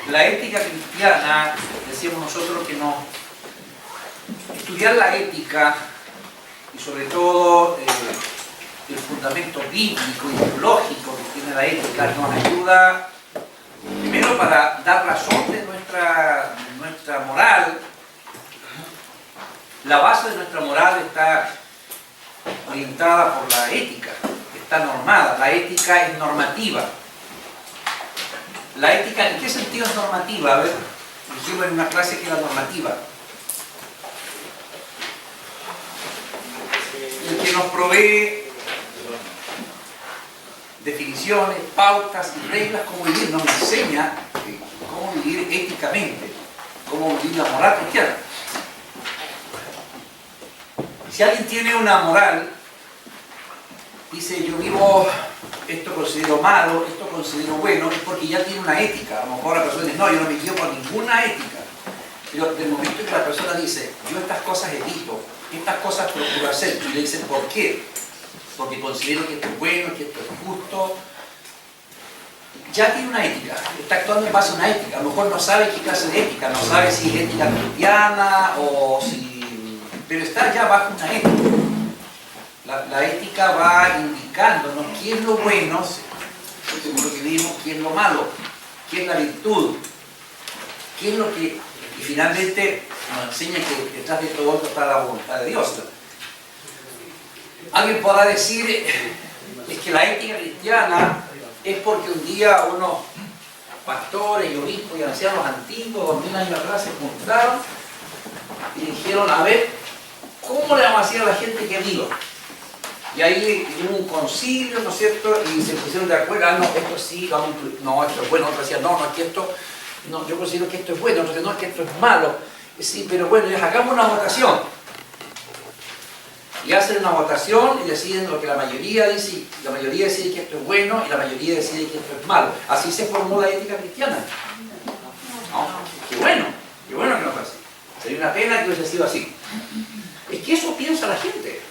La ética cristiana, decíamos nosotros que no. Estudiar la ética y sobre todo el fundamento bíblico y teológico que tiene la ética nos ayuda primero para dar razón de nuestra moral. La base de nuestra moral está orientada por la ética, está normada. La ética es normativa. La ética, ¿en qué sentido es normativa? A ver, dijimos en una clase que era normativa. El que nos provee definiciones, pautas y reglas cómo vivir, nos enseña cómo vivir éticamente, cómo vivir la moral cristiana. Si alguien tiene una moral, dice yo vivo, esto considero malo, esto considero bueno, es porque ya tiene una ética. A lo mejor la persona dice, no, yo no me guío por ninguna ética. Pero del momento en que la persona dice, yo estas cosas evito, estas cosas procuro hacer, y le dicen, ¿por qué? Porque considero que esto es bueno, que esto es justo. Ya tiene una ética, está actuando en base a una ética. A lo mejor no sabe qué clase de ética, no sabe si es ética cristiana o si... pero está ya bajo una ética. La ética va indicándonos qué es lo bueno, según lo que vimos, qué es lo malo, qué es la virtud, qué es lo que... y finalmente nos enseña que detrás de todo esto está la voluntad de Dios. Alguien podrá decir, es que la ética cristiana es porque un día unos pastores y obispos y ancianos antiguos, 2000 años atrás, se juntaron y dijeron, a ver, ¿cómo le vamos a decir a la gente que viva? Y ahí hubo un concilio, ¿no es cierto? Y se pusieron de acuerdo, no, esto sí, vamos a incluir, no, esto es bueno, otros decían, no, es que esto, no, yo considero que esto es bueno, otros no, es que esto es malo. Sí, pero bueno, les hagamos una votación. Y hacen una votación y deciden lo que la mayoría dice, y la mayoría decide que esto es bueno y la mayoría decide que esto es malo. Así se formó la ética cristiana. ¿No? Qué bueno que no fue así. Sería una pena que hubiese sido así. Es que eso piensa la gente.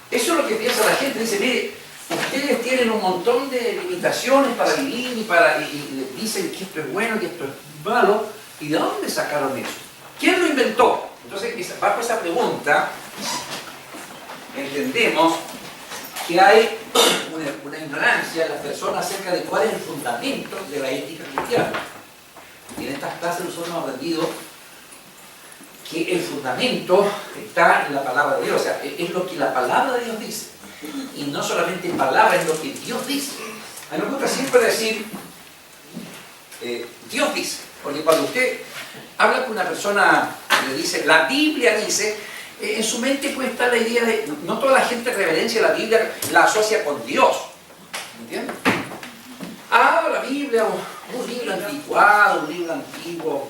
Eso es lo que piensa la gente. Dice, mire, ustedes tienen un montón de limitaciones para vivir y dicen que esto es bueno, que esto es malo. ¿Y de dónde sacaron eso? ¿Quién lo inventó? Entonces, bajo esa pregunta, entendemos que hay una ignorancia de las personas acerca de cuál es el fundamento de la ética cristiana. Y en estas clases nosotros hemos aprendido que el fundamento está en la palabra de Dios, o sea, es lo que la palabra de Dios dice. Y no solamente en palabras, es lo que Dios dice. A mí me gusta siempre decir, Dios dice, porque cuando usted habla con una persona le dice, la Biblia dice, en su mente puede estar la idea de, no toda la gente reverencia la Biblia, la asocia con Dios, ¿entiendes? Ah, la Biblia, un libro anticuado, un libro antiguo,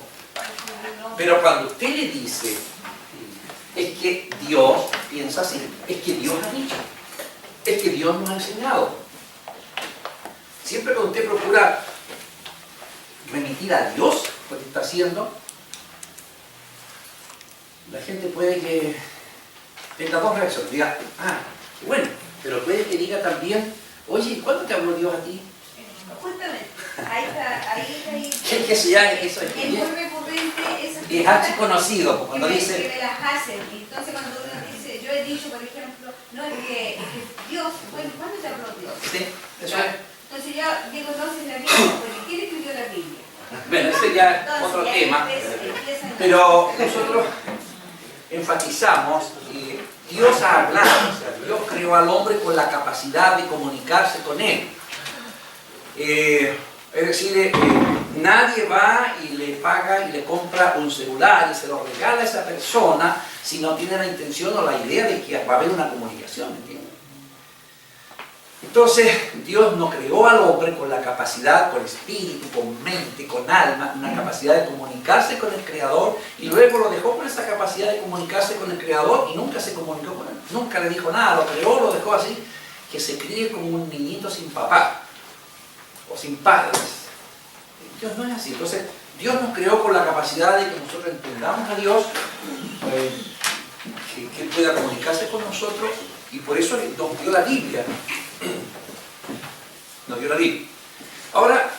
pero cuando usted le dice, es que Dios piensa así, es que Dios ha dicho, es que Dios nos ha enseñado. Siempre cuando usted procura remitir a Dios lo que está haciendo, la gente puede que tenga dos reacciones. Diga, ah, qué bueno, pero puede que diga también, oye, ¿cuándo te habló Dios a ti? Justamente, ahí está. Que eso ya eso es muy recurrente esa es archiconocido cuando dice. Que me las hacen. Entonces cuando uno dice, yo he dicho, por ejemplo, no, es que Dios, bueno, ¿cuándo te habló Dios? Sí, eso es. Entonces yo digo, entonces la Biblia, porque ¿quién escribió la Biblia? Bueno, ese ya es otro tema. Pero nosotros enfatizamos que Dios ha hablado, o sea, Dios creó al hombre con la capacidad de comunicarse con él. Es decir, nadie va y le paga y le compra un celular y se lo regala a esa persona si no tiene la intención o la idea de que va a haber una comunicación, ¿entiendes? Entonces, Dios no creó al hombre con la capacidad, con espíritu, con mente, con alma, una capacidad de comunicarse con el Creador, y luego lo dejó con esa capacidad de comunicarse con el Creador y nunca se comunicó con él, nunca le dijo nada, lo creó, lo dejó así, que se críe como un niñito sin papá o sin padres. Dios no es así. Entonces, Dios nos creó con la capacidad de que nosotros entendamos a Dios, que Él pueda comunicarse con nosotros, y por eso nos dio la Biblia. nos dio la Biblia. Ahora,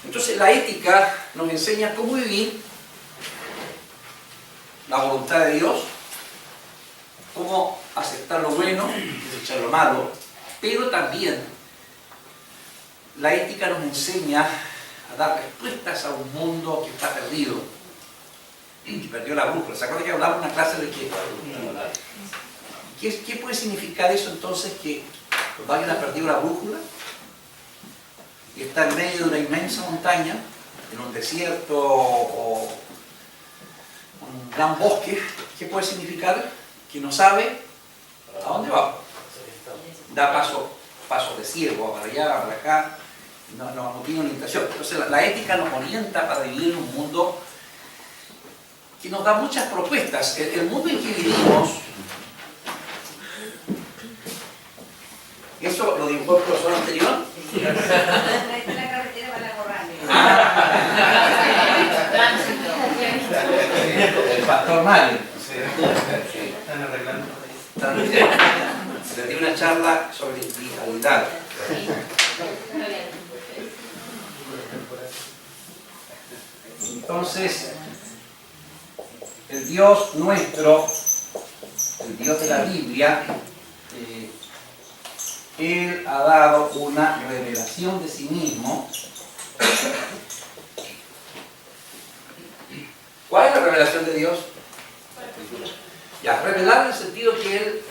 entonces la ética nos enseña cómo vivir la voluntad de Dios, cómo aceptar lo bueno, desechar lo malo, pero también la ética nos enseña a dar respuestas a un mundo que está perdido, que perdió la brújula. ¿Se acuerdan que hablaba en una clase de qué puede significar eso entonces, que alguien ha perdido la brújula y está en medio de una inmensa montaña, en un desierto o un gran bosque? ¿Qué puede significar? Que no sabe a dónde va. Da pasos de ciego, para allá, para acá, no tiene orientación. Entonces la ética nos orienta para vivir en un mundo que nos da muchas propuestas. El mundo en que vivimos, eso lo dibujó el profesor anterior. Esta es la carretera para corrales. El pastor Mario. Están arreglando. Se dio una charla sobre vitalidad. Entonces, el Dios nuestro, el Dios de la Biblia, Él ha dado una revelación de sí mismo. ¿Cuál es la revelación de Dios? Ya, revelar en el sentido que Él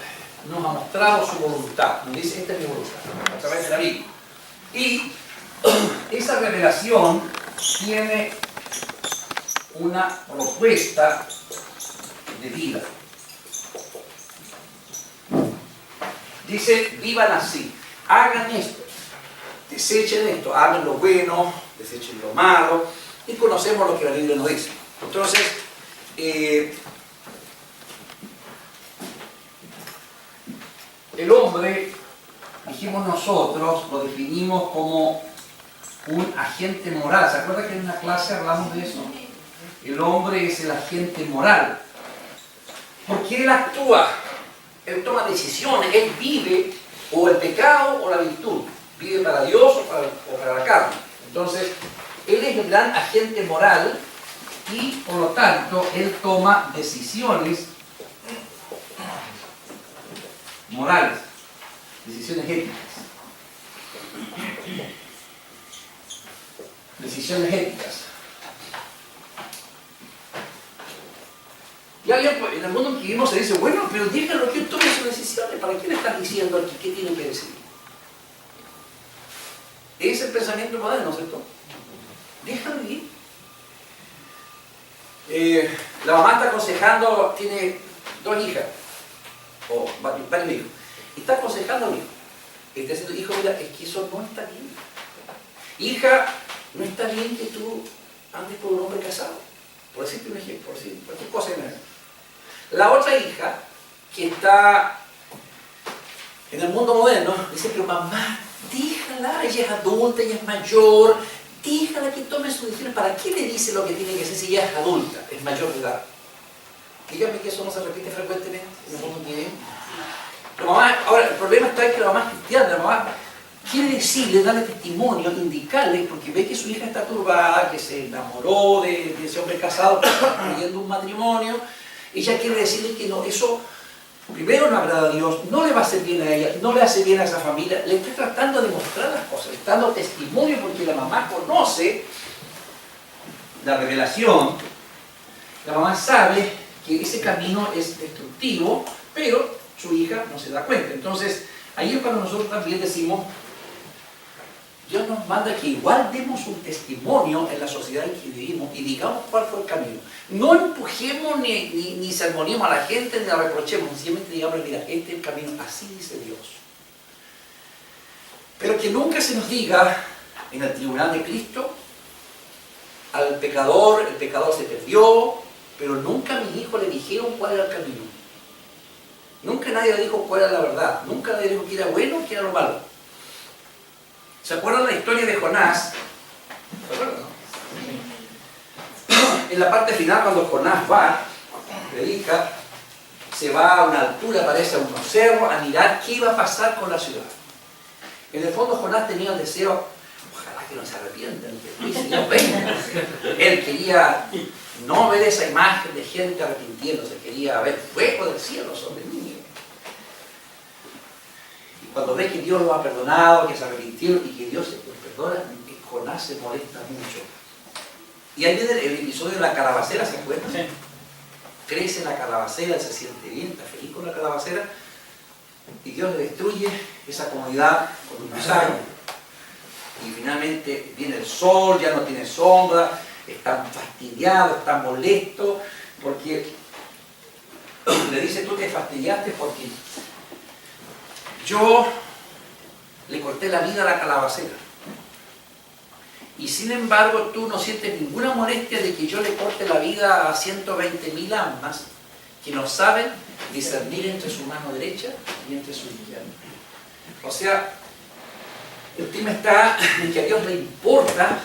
nos ha mostrado su voluntad. Nos dice, esta es mi voluntad, a través de la Biblia. Y esa revelación tiene una propuesta de vida. Dice, vivan así, hagan esto, desechen esto, hagan lo bueno, desechen lo malo, y conocemos lo que la Biblia nos dice. Entonces, el hombre, dijimos nosotros, lo definimos como un agente moral. ¿Se acuerda que en una clase hablamos de eso? El hombre es el agente moral. Porque él actúa, él toma decisiones, él vive o el pecado o la virtud. Vive para Dios o para la carne. Entonces, él es el gran agente moral y, por lo tanto, él toma decisiones morales, decisiones éticas. Decisiones éticas. Y alguien, en el mundo en que vivimos se dice, bueno, pero déjalo que él tome sus decisiones. ¿Para qué le estás diciendo aquí qué tiene que decir? Es el pensamiento moderno, ¿cierto? Déjalo vivir. La mamá está aconsejando, tiene 2 hijas, o varios hijos, y está aconsejando a un hijo. Y está diciendo, hijo, mira, es que eso no está bien. Hija, no está bien que tú andes por un hombre casado. Por decirte un ejemplo, por decir cualquier cosa que me haga. La otra hija, que está en el mundo moderno, dice, pero mamá, déjala, ella es adulta, ella es mayor, déjala que tome sus decisiones. ¿Para qué le dice lo que tiene que hacer si ella es adulta, es mayor de edad? Dígame que eso no se repite frecuentemente en el mundo que vivimos. La mamá, ahora, el problema está en que la mamá es cristiana, la mamá quiere decirle, darle testimonio, indicarle, porque ve que su hija está turbada, que se enamoró de ese hombre casado, que está construyendo un matrimonio. Ella quiere decirle que no, eso primero no agrada a Dios, no le va a hacer bien a ella, no le hace bien a esa familia. Le está tratando de mostrar las cosas, le está dando testimonio porque la mamá conoce la revelación. La mamá sabe que ese camino es destructivo, pero su hija no se da cuenta. Entonces, ahí es cuando nosotros también decimos, Dios nos manda que igual demos un testimonio en la sociedad en que vivimos y digamos cuál fue el camino. No empujemos ni sermonemos a la gente, ni la reprochemos, simplemente digamos, mira, este es el camino, así dice Dios. Pero que nunca se nos diga en el tribunal de Cristo, al pecador, el pecador se perdió, pero nunca a mis hijos le dijeron cuál era el camino. Nunca nadie le dijo cuál era la verdad, nunca nadie le dijo que era bueno, que era lo malo. ¿Se acuerdan la historia de Jonás? ¿Se acuerdan? En la parte final, cuando Jonás va, predica, se va a una altura, parece a unos cerros, a mirar qué iba a pasar con la ciudad. En el fondo Jonás tenía el deseo, ojalá que no se arrepientan, que el juicio Dios venga. Él quería no ver esa imagen de gente arrepintiéndose, quería ver fuego del cielo sobre mí. Y cuando ve que Dios lo ha perdonado, que se arrepintieron y que Dios se perdona, Jonás se molesta mucho. Y ahí viene el episodio de la calabacera, ¿se acuerdan? Sí. Crece la calabacera, él se siente bien, está feliz con la calabacera, y Dios le destruye esa comunidad con un gusano. Y finalmente viene el sol, ya no tiene sombra, están fastidiados, están molestos, porque le dice, tú te fastidiaste porque yo le corté la vida a la calabacera. Y sin embargo tú no sientes ninguna molestia de que yo le corte la vida a 120.000 almas que no saben discernir entre su mano derecha y entre su izquierda. O sea, el tema está en que a Dios le importa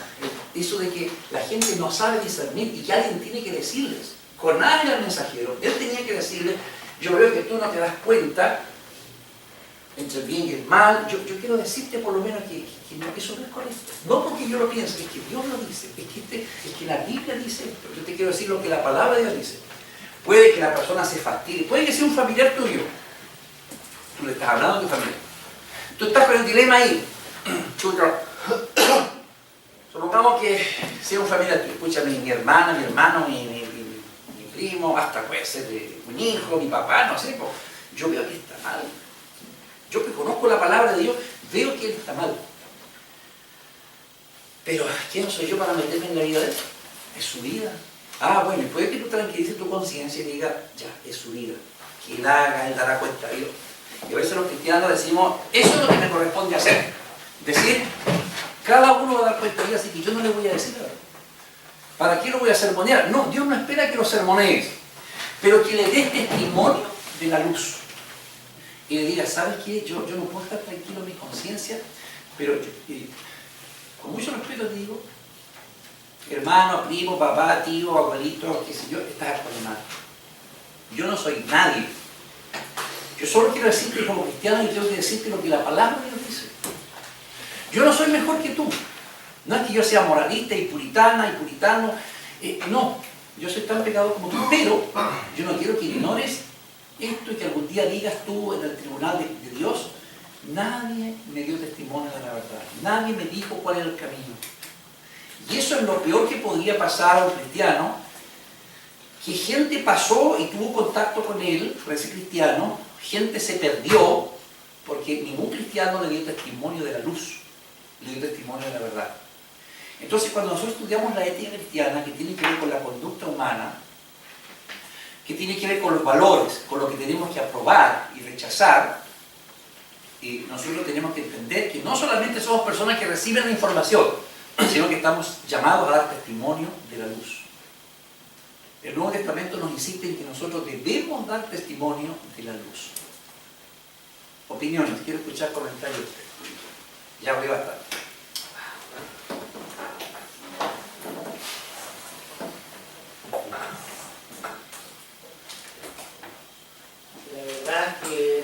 eso de que la gente no sabe discernir y que alguien tiene que decirles. Jonás era el mensajero, él tenía que decirles, yo veo que tú no te das cuenta entre el bien y el mal, yo quiero decirte por lo menos que eso no es correcto. No porque yo lo piense, es que Dios lo dice, es que la Biblia dice esto. Yo te quiero decir lo que la palabra de Dios dice. Puede que la persona se fastidie, puede que sea un familiar tuyo. Tú le estás hablando a tu familia. Tú estás con el dilema ahí. Supongamos que sea un familiar tuyo. Escucha, mi hermana, mi hermano, mi primo, hasta puede ser un hijo, mi papá, no sé. Yo veo que está mal. Yo que conozco la palabra de Dios, veo que él está mal. Pero, ¿quién soy yo para meterme en la vida de él? Es su vida. Bueno, y puede que tú tranquilices tu conciencia y digas, ya, es su vida. Que él haga, él dará cuenta a Dios. Y a veces los cristianos decimos, eso es lo que me corresponde hacer. Decir, cada uno va a dar cuenta a Dios, así que yo no le voy a decir nada. ¿Para qué lo voy a sermonear? No, Dios no espera que lo sermonees, pero que le des testimonio de la luz. Y le diga, ¿sabes qué? Yo no puedo estar tranquilo en mi conciencia, pero con mucho respeto te digo, hermano, primo, papá, tío, abuelito, qué sé yo, estás mal. Yo no soy nadie. Yo solo quiero decirte como cristiano y tengo que decirte lo que la palabra de Dios dice. Yo no soy mejor que tú. No es que yo sea moralista y puritana y puritano. No, yo soy tan pecador como tú, pero yo no quiero que ignores esto y que algún día digas tú en el tribunal de Dios, nadie me dio testimonio de la verdad, nadie me dijo cuál era el camino. Y eso es lo peor que podría pasar a un cristiano, que gente pasó y tuvo contacto con él, con ese cristiano, gente se perdió, porque ningún cristiano le dio testimonio de la luz, le dio testimonio de la verdad. Entonces, cuando nosotros estudiamos la ética cristiana, que tiene que ver con la conducta humana, que tiene que ver con los valores, con lo que tenemos que aprobar y rechazar, y nosotros tenemos que entender que no solamente somos personas que reciben la información, sino que estamos llamados a dar testimonio de la luz. El Nuevo Testamento nos insiste en que nosotros debemos dar testimonio de la luz. Opiniones, quiero escuchar comentarios de ustedes. Ya voy bastante. La verdad que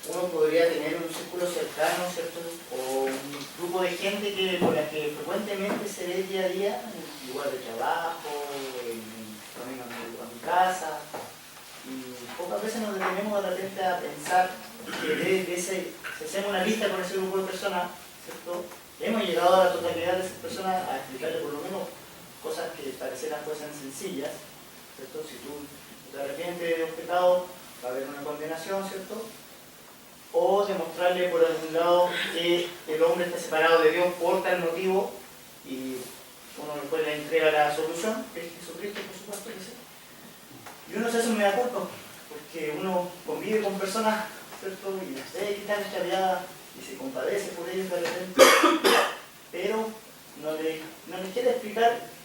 uno podría tener un círculo cercano, ¿cierto? O un grupo de gente con la que frecuentemente se ve día a día, en el lugar de trabajo, en camino a mi casa, y pocas veces nos detenemos de repente a pensar que si hacemos una lista con ese grupo de personas, ¿cierto? Hemos llegado a la totalidad de esas personas a explicarle por lo menos cosas que parecieran fuesen sencillas, ¿cierto? Si tú te arrepientes de un pecado, va a haber una condenación, ¿cierto? O demostrarle por algún lado que el hombre está separado de Dios por tal motivo y uno después le entrega la solución, que es Jesucristo, por supuesto que sí. Y uno se hace un medaculpa, porque uno convive con personas, ¿cierto? Y las ve que están extraviadas y se compadece por ellos de repente, pero no les quiere explicar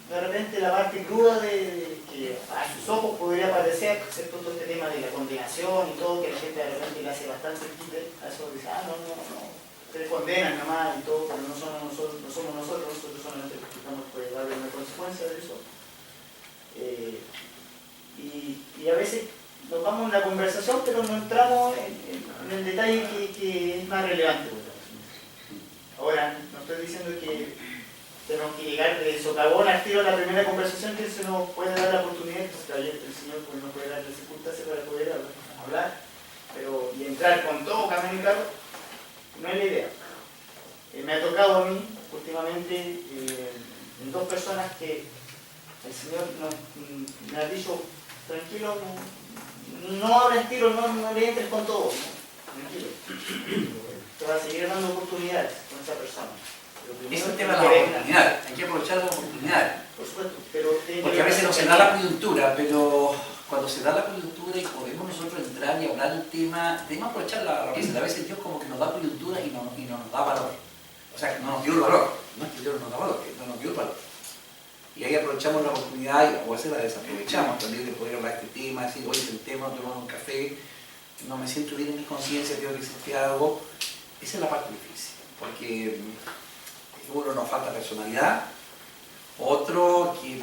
de repente la parte cruda de que a sus ojos podría parecer, ¿cierto? Todo este tema de la condenación y todo, que la gente de repente le hace bastante quite a eso, dice, no, ustedes condenan nomás y todo, pero no somos nosotros solamente los que estamos por llevarle una consecuencia de eso. Y a veces nos vamos en la conversación, pero no entramos en el detalle que es más relevante. Ahora, no estoy diciendo que tenemos que llegar de socavón al tiro a la primera conversación, que se nos puede dar la oportunidad, pues el Señor pues, nos puede dar las circunstancias para poder hablar, pero y entrar con todo camino y carro, no es la idea. Me ha tocado a mí últimamente en dos personas que el Señor me ha dicho, tranquilo, no abres tiro, no le entres con todo, ¿no? Tranquilo. Te va a seguir dando oportunidades con esa persona. Es el tema de la oportunidad, hay que aprovechar la oportunidad. Por supuesto, pero porque a veces no se da la coyuntura, pero cuando se da la coyuntura y podemos nosotros entrar y hablar del tema, debemos aprovechar la veces. A veces Dios como que nos da coyuntura y no nos da valor. O sea, que no nos dio el valor. No es que Dios no nos da valor, que no nos dio el valor. Y ahí aprovechamos la oportunidad, y a veces la desaprovechamos también de poder hablar de este tema, decir, oye, el tema, tomamos un café, no me siento bien en mi conciencia, tengo que sentir algo. Esa es la parte difícil, porque uno nos falta personalidad, otro que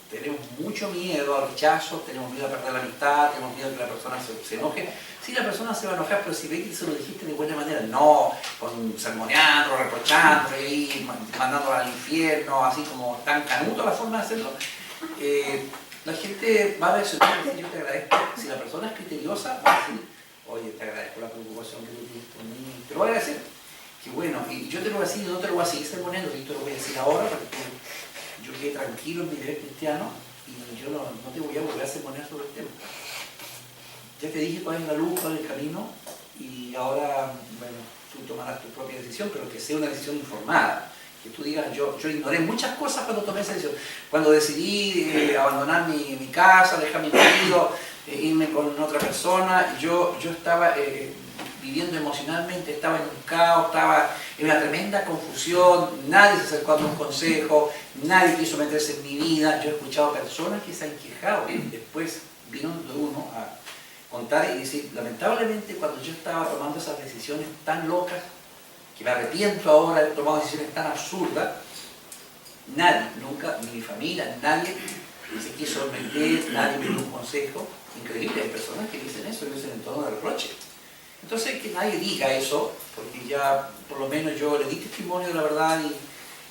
tenemos mucho miedo al rechazo, tenemos miedo a perder la amistad, tenemos miedo a que la persona se enoje. Sí, la persona se va a enojar, pero si ve que se lo dijiste de buena manera, no con sermoneando, reprochando, y mandándolo al infierno, así como tan canuto la forma de hacerlo, la gente va a ver su tema y decir, yo te agradezco. Si la persona es criteriosa, va a decir, oye, te agradezco la preocupación que tú tienes por mí, te lo voy a agradecer. Que bueno, y yo te lo voy a decir, no te lo voy a seguir sermoneando, yo te lo voy a decir ahora, porque yo quedé tranquilo en mi deber cristiano y yo no te voy a volver a sermonear sobre el tema. Ya te dije cuál es la luz, cuál es el camino, y ahora, bueno, tú tomarás tu propia decisión, pero que sea una decisión informada. Que tú digas, yo ignoré muchas cosas cuando tomé esa decisión. Cuando decidí abandonar mi casa, dejar mi marido, irme con otra persona, yo estaba viviendo emocionalmente, estaba en un caos, estaba en una tremenda confusión, nadie se acercó a un consejo, nadie quiso meterse en mi vida. Yo he escuchado personas que se han quejado y después vino uno a contar y decir, lamentablemente cuando yo estaba tomando esas decisiones tan locas, que me arrepiento ahora de haber tomado decisiones tan absurdas, nadie, nunca, ni mi familia, nadie se quiso meter, nadie me dio un consejo. Increíble, hay personas que dicen eso, que dicen en tono de reproche. Entonces, que nadie diga eso, porque ya por lo menos yo le di testimonio de la verdad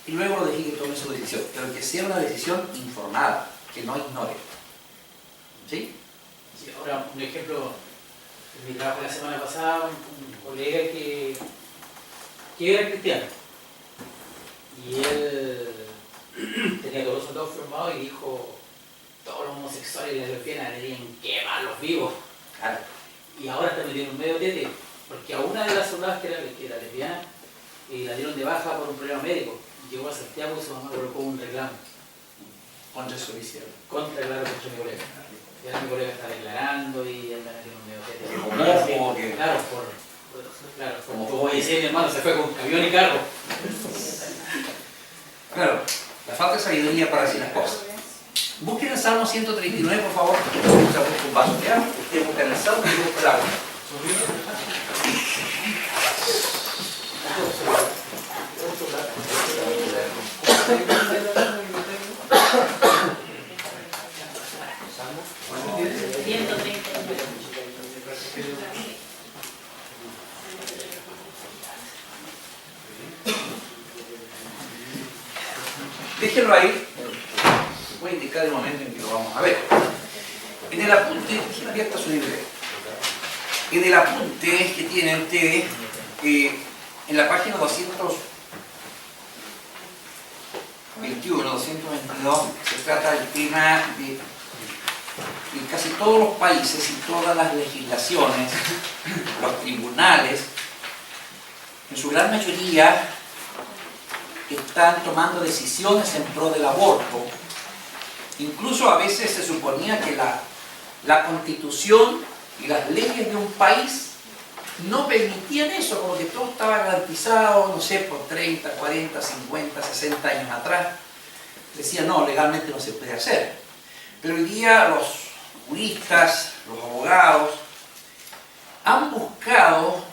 y luego lo dejé que tome su decisión, pero que sea una decisión informada, que no ignore. ¿Sí? Sí, ahora, un ejemplo, en mi trabajo la semana pasada, un colega que era cristiano, y él tenía todos los soldados firmados y dijo, todos los homosexuales y las lesbianas deberían quemarlos vivos. Claro. Y ahora está metiendo un medio tete, porque a una de las soldadas que era lesbiana, la dieron de baja por un problema médico. Llegó a Santiago y su mamá colocó un reclamo. Contra eso lo hicieron. Contra mi colega. Y ahora mi colega está declarando y anda metiendo un medio tete. ¿Cómo? ¿Qué? Claro, como decía mi hermano, se fue con camión y carro. Claro, la falta de sabiduría para decir las cosas. Busquen el Salmo 139, por favor. Usted busca un vaso de agua, usted busca el Salmo y yo busco el agua. Déjenlo ahí. Voy a indicar el momento en que lo vamos a ver. En el apunte, ¿quién abierta su libro? En el apunte que tienen ustedes, en la página 221, 222, se trata del tema de en casi todos los países y todas las legislaciones, los tribunales, en su gran mayoría, están tomando decisiones en pro del aborto. Incluso a veces se suponía que la constitución y las leyes de un país no permitían eso, como que todo estaba garantizado, no sé, por 30, 40, 50, 60 años atrás. Decían, no, legalmente no se puede hacer. Pero hoy día los juristas, los abogados, han buscado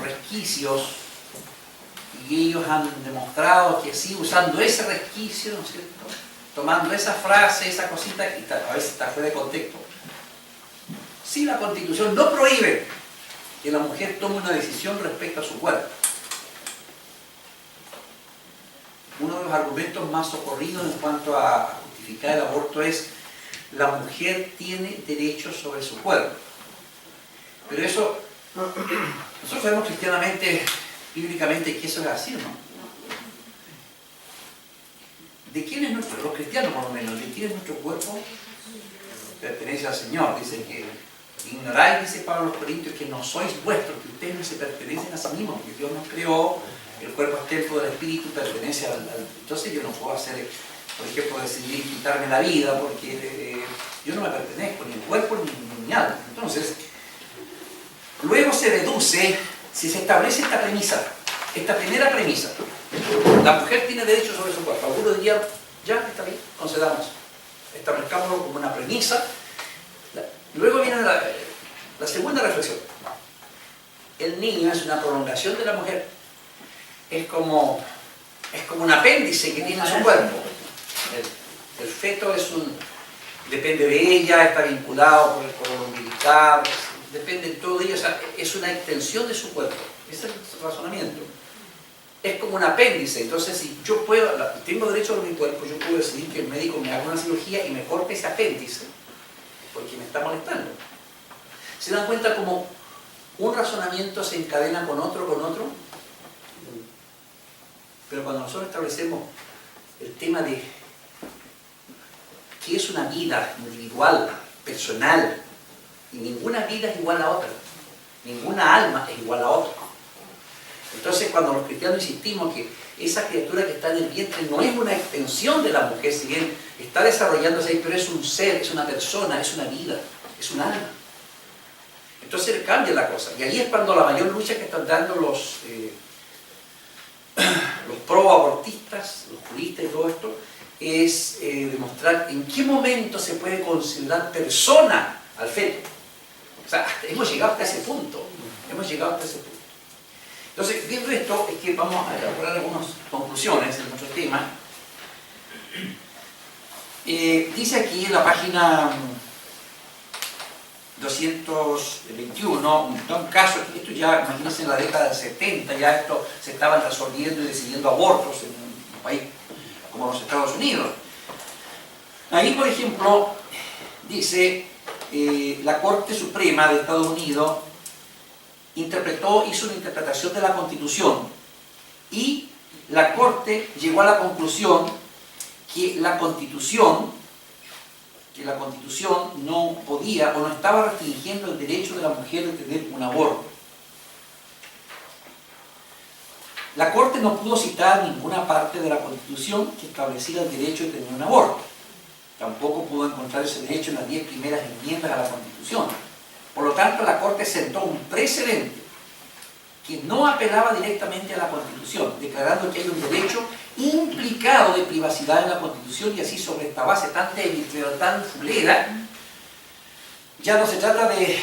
resquicios, y ellos han demostrado que sí, usando ese resquicio, ¿no es cierto?, tomando esa frase, esa cosita, que a veces está fuera de contexto. Sí, la Constitución no prohíbe que la mujer tome una decisión respecto a su cuerpo. Uno de los argumentos más socorridos en cuanto a justificar el aborto es: la mujer tiene derecho sobre su cuerpo. Pero eso, nosotros sabemos cristianamente, bíblicamente, que eso es así, ¿no? ¿De quién es nuestro, los cristianos por lo menos, de quién es nuestro cuerpo? Pertenece al Señor. Dice que ignoráis, dice Pablo a los Corintios, que no sois vuestros, que ustedes no se pertenecen a sí mismos, porque Dios nos creó, el cuerpo es templo del Espíritu, pertenece al... Entonces yo no puedo hacer, por ejemplo, decidir quitarme la vida, porque yo no me pertenezco, ni el cuerpo ni mi alma. Entonces, luego se deduce, si se establece esta premisa, esta primera premisa: la mujer tiene derecho sobre su cuerpo. Algunos dirían, ya, está bien, concedamos. Establezcámoslo como una premisa. Luego viene la segunda reflexión. El niño es una prolongación de la mujer. Es como un apéndice que tiene en su cuerpo. El feto depende de ella, está vinculado por el cordón umbilical, depende de todo de ella, o sea, es una extensión de su cuerpo. Ese es el razonamiento. Es como un apéndice. Entonces, si yo tengo derecho a mi cuerpo, yo puedo decidir que el médico me haga una cirugía y me corte ese apéndice, porque me está molestando. ¿Se dan cuenta cómo un razonamiento se encadena con otro? Pero cuando nosotros establecemos el tema de qué es una vida individual, personal, y ninguna vida es igual a otra, ninguna alma es igual a otra. Entonces, cuando los cristianos insistimos que esa criatura que está en el vientre no es una extensión de la mujer, si bien está desarrollándose ahí, pero es un ser, es una persona, es una vida, es un alma. Entonces cambia la cosa. Y ahí es cuando la mayor lucha que están dando los pro-abortistas, los juristas y todo esto, es demostrar en qué momento se puede considerar persona al feto. O sea, hemos llegado hasta ese punto. Entonces, viendo esto, es que vamos a elaborar algunas conclusiones en nuestro tema. Dice aquí en la página 221, un caso, esto ya, imagínense, en la década del 70, ya esto se estaban resolviendo y decidiendo abortos en un país como los Estados Unidos. Ahí, por ejemplo, dice, la Corte Suprema de Estados Unidos hizo una interpretación de la Constitución, y la Corte llegó a la conclusión que la Constitución no podía o no estaba restringiendo el derecho de la mujer de tener un aborto. La Corte no pudo citar ninguna parte de la Constitución que estableciera el derecho de tener un aborto. Tampoco pudo encontrar ese derecho en las 10 primeras enmiendas a la Constitución. Por lo tanto, la Corte sentó un precedente que no apelaba directamente a la Constitución, declarando que hay un derecho implicado de privacidad en la Constitución, y así, sobre esta base tan débil, pero tan fulera, ya no se trata de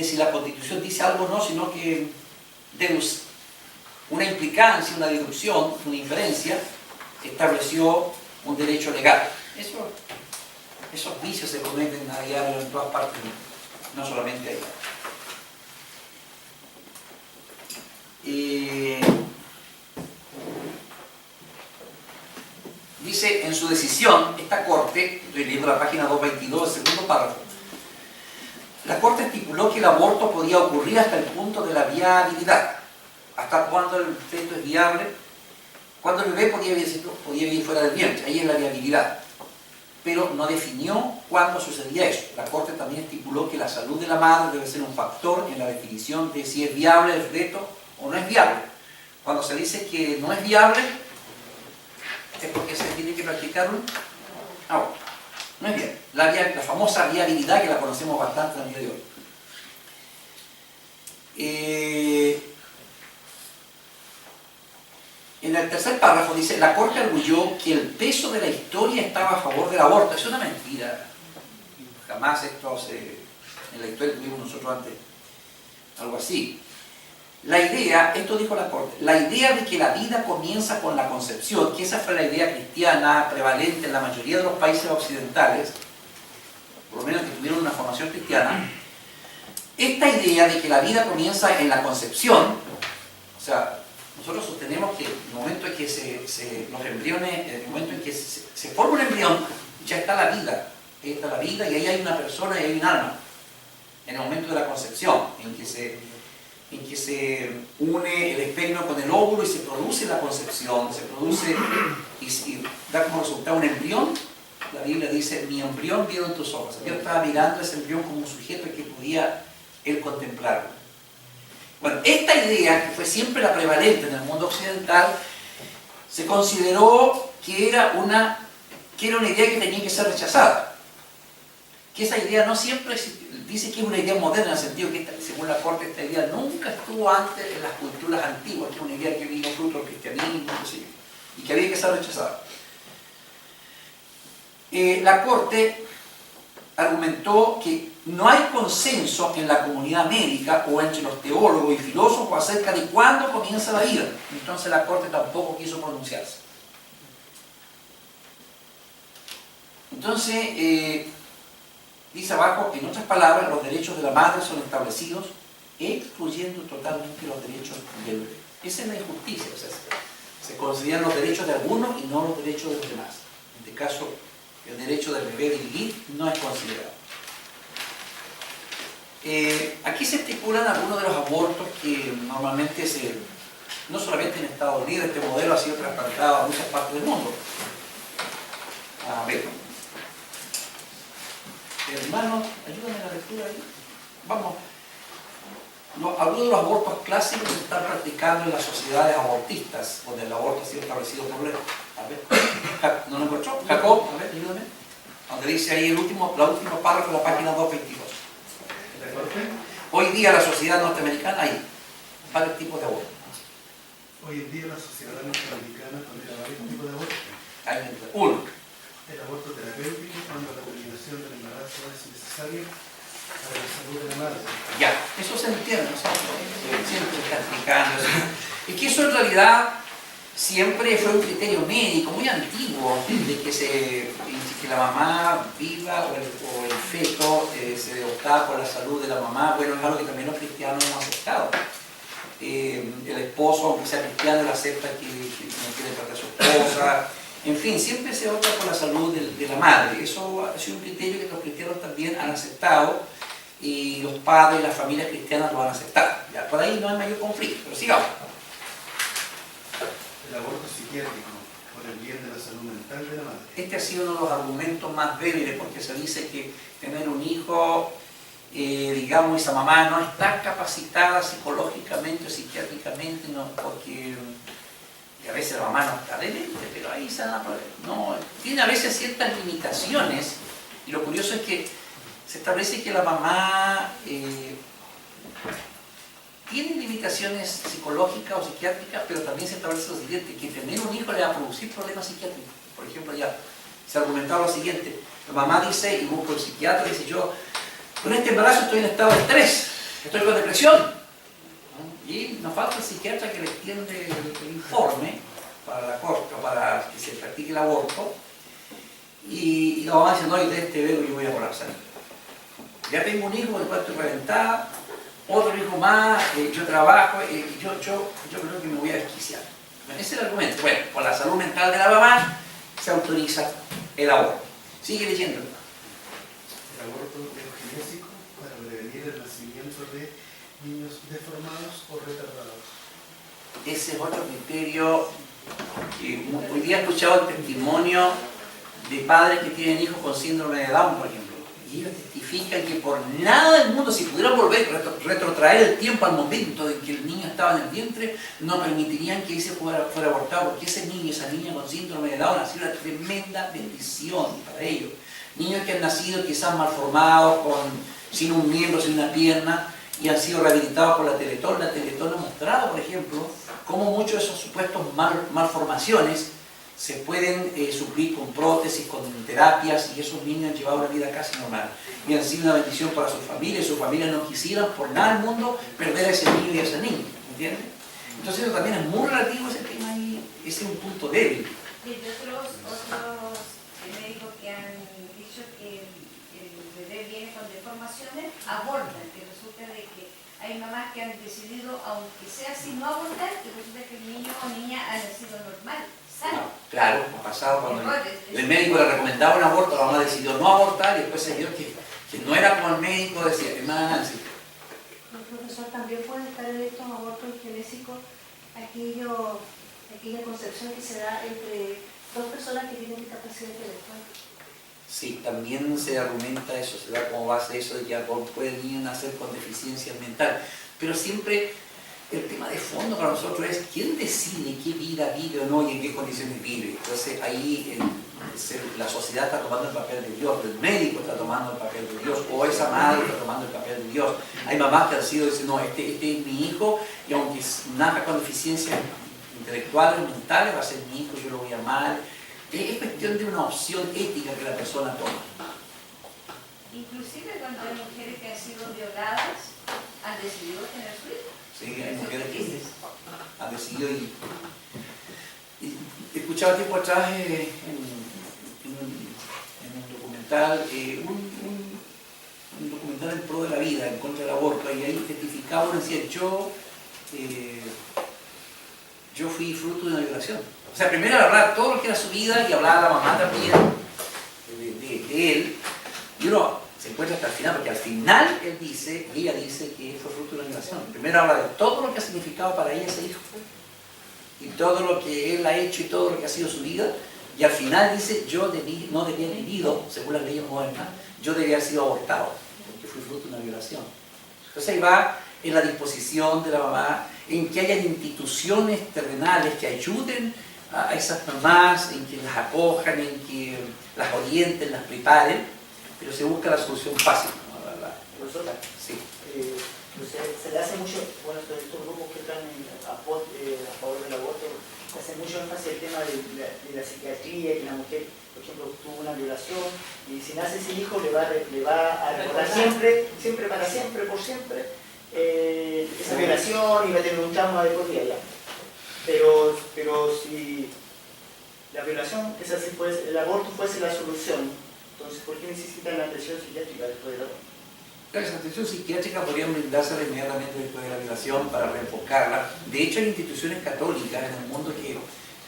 si la Constitución dice algo o no, sino que una implicancia, una deducción, una inferencia, estableció un derecho legal. Esos vicios se cometen a diario en todas partes, no solamente allá. Dice en su decisión, esta Corte, estoy leyendo la página 222, el segundo párrafo, la Corte estipuló que el aborto podía ocurrir hasta el punto de la viabilidad. Hasta cuando el feto es viable, cuando el bebé podía vivir fuera del vientre, ahí es la viabilidad. Pero no definió cuándo sucedía eso. La Corte también estipuló que la salud de la madre debe ser un factor en la definición de si es viable el feto o no es viable. Cuando se dice que no es viable, es porque se tiene que practicar un aborto. No es bien. La famosa viabilidad, que la conocemos bastante en el día de hoy. En el tercer párrafo dice, la Corte arguyó que el peso de la historia estaba a favor del aborto. Es una mentira. Jamás en la historia tuvimos nosotros antes algo así. La idea, esto dijo la Corte, la idea de que la vida comienza con la concepción, que esa fue la idea cristiana prevalente en la mayoría de los países occidentales, por lo menos que tuvieron una formación cristiana, esta idea de que la vida comienza en la concepción, o sea, nosotros sostenemos que en el momento en que los embriones, en el momento en que se forma un embrión, ya está la vida. Ahí está la vida y ahí hay una persona y hay un alma. En el momento de la concepción, en que se une el esperma con el óvulo y se produce la concepción, se produce y da como resultado un embrión. La Biblia dice, mi embrión vieron tus ojos. Dios estaba mirando ese embrión como un sujeto que podía él contemplarlo. Bueno, esta idea, que fue siempre la prevalente en el mundo occidental, se consideró que era una idea que tenía que ser rechazada. Que esa idea no siempre dice que es una idea moderna, en el sentido que, según la corte, esta idea nunca estuvo antes en las culturas antiguas, que es una idea que vino fruto del cristianismo, y que había que ser rechazada. La corte argumentó que no hay consenso en la comunidad médica o entre los teólogos y filósofos acerca de cuándo comienza la vida. Entonces la corte tampoco quiso pronunciarse. Entonces, dice abajo, en otras palabras, los derechos de la madre son establecidos excluyendo totalmente los derechos del bebé. Esa es la injusticia, o sea, se consideran los derechos de algunos y no los derechos de los demás. En este caso, el derecho del bebé de vivir no es considerado. Aquí se estipulan algunos de los abortos que normalmente no solamente en Estados Unidos, este modelo ha sido trasplantado a muchas partes del mundo. A ver. Hermano, ayúdame a la lectura ahí. Vamos. Algunos de los abortos clásicos se están practicando en las sociedades abortistas, donde el aborto ha sido establecido por ley. A ver, ¿no lo encontró? Jacob, a ver, ayúdame. Donde dice ahí el último párrafo de la página 222. Hoy día la sociedad norteamericana hay varios tipos de abortos. Hoy en día la sociedad norteamericana tolera varios tipos de abortos. Hay uno. El aborto terapéutico, cuando la terminación del embarazo es necesaria para la salud de la madre. Ya, eso se entiende, ¿no? Siempre se está explicando. Es que eso en realidad siempre fue un criterio médico muy antiguo, de que la mamá viva o el feto se optaba por la salud de la mamá. Bueno, es algo que también los cristianos hemos aceptado. El esposo, aunque sea cristiano, él acepta que no quiere tratar a su esposa. En fin, siempre se opta por la salud de la madre. Eso ha sido un criterio que los cristianos también han aceptado y los padres y las familias cristianas lo han aceptado. Ya, por ahí no hay mayor conflicto, pero sigamos. El aborto psiquiátrico, por el bien de la salud mental de la madre. Este ha sido uno de los argumentos más débiles porque se dice que tener un hijo, digamos, esa mamá no está capacitada psicológicamente o psiquiátricamente, no, porque a veces la mamá no está demente, pero ahí no, tiene a veces ciertas limitaciones, y lo curioso es que se establece que la mamá tiene limitaciones psicológicas o psiquiátricas, pero también se establece lo siguiente, que tener un hijo le va a producir problemas psiquiátricos. Por ejemplo, ya se argumentaba lo siguiente, la mamá dice, y busco el psiquiatra, dice, yo con este embarazo estoy en estado de estrés, estoy con depresión. Y nos falta el psiquiatra que le extiende el informe para la corte, para que se practique el aborto. Y la mamá dice, no, y de este bebé yo voy a colapsar. Ya tengo un hijo, el cual estoy reventada, otro hijo más, yo trabajo, yo creo que me voy a desquiciar. Bueno, ese es el argumento. Bueno, por la salud mental de la mamá se autoriza el aborto. Sigue leyendo. El aborto eugenésico para prevenir el nacimiento de niños deformados o retardados. Ese es otro criterio. Hoy día he escuchado el testimonio de padres que tienen hijos con síndrome de Down, por ejemplo. Y ellos testifican que por nada del mundo, si pudieran volver, retrotraer el tiempo al momento en que el niño estaba en el vientre, no permitirían que ese fuera abortado, porque ese niño, esa niña con síndrome de Down ha sido una tremenda bendición para ellos. Niños que han nacido quizás malformados, sin un miembro, sin una pierna, y han sido rehabilitados por la Teletón. La Teletón ha mostrado, por ejemplo, cómo muchos de esos supuestos malformaciones se pueden suplir con prótesis, con terapias, y esos niños han llevado una vida casi normal. Y han sido una bendición para sus familias no quisieran por nada del mundo perder a ese niño y a esa niña, ¿entiendes? Entonces eso también es muy relativo ese tema y ese es un punto débil. Y otros médicos que han dicho que el bebé viene con deformaciones abortan, que resulta de que hay mamás que han decidido, aunque sea así, no abortar, y resulta que el niño o niña ha nacido normal, sano. Claro, ha pasado cuando Errores. el médico le recomendaba un aborto, la mamá decidió no abortar y después se vio que no era como el médico decía, hermana Nancy. El profesor también puede estar en estos abortos genésicos, aquella concepción que se da entre dos personas que tienen discapacidad intelectual. Sí, también se argumenta eso, se da como base eso de que pueden nacer con deficiencia mental. Pero siempre el tema de fondo para nosotros es quién decide qué vida vive o no y en qué condiciones vive. Entonces ahí la sociedad está tomando el papel de Dios, el médico está tomando el papel de Dios, o esa madre está tomando el papel de Dios. Hay mamás que han sido diciendo, no, este es mi hijo y aunque nazca con deficiencias intelectuales o mentales va a ser mi hijo, yo lo voy a amar. Es cuestión de una opción ética que la persona toma. Inclusive cuando hay mujeres que han sido violadas, han decidido tener su hijo. Sí, hay mujeres que han decidido y escuchaba tiempo atrás en un documental, un documental en pro de la vida, en contra del aborto, y ahí testificaba uno decía, yo fui fruto de una violación. O sea, primero hablaba todo lo que era su vida y hablaba la mamá también de él, y uno se encuentra hasta el final, porque al final ella dice que fue fruto de una violación. Primero habla de todo lo que ha significado para ella ese hijo, y todo lo que él ha hecho y todo lo que ha sido su vida, y al final dice, yo no debía haber vivido, según las leyes modernas, yo debía haber sido abortado, porque fui fruto de una violación. Entonces ahí va en la disposición de la mamá, en que haya instituciones terrenales que ayuden a esas mamás, en que las acojan, en que las orienten, las preparen, pero se busca la solución fácil, ¿no? Profesor, Sí. se le hace mucho, bueno, estos grupos que están a favor del aborto, se hace mucho énfasis el tema de la psiquiatría, que la mujer, por ejemplo, tuvo una violación, y si nace ese hijo le va a recordar siempre, para siempre, por siempre, esa violación, y va a tener un trauma de por vida ya. Pero si la violación, el aborto fuese la solución, entonces, ¿por qué necesitan la atención psiquiátrica después del aborto? Claro, esa atención psiquiátrica podría brindársela inmediatamente después de la violación para reenfocarla. De hecho, hay instituciones católicas en el mundo que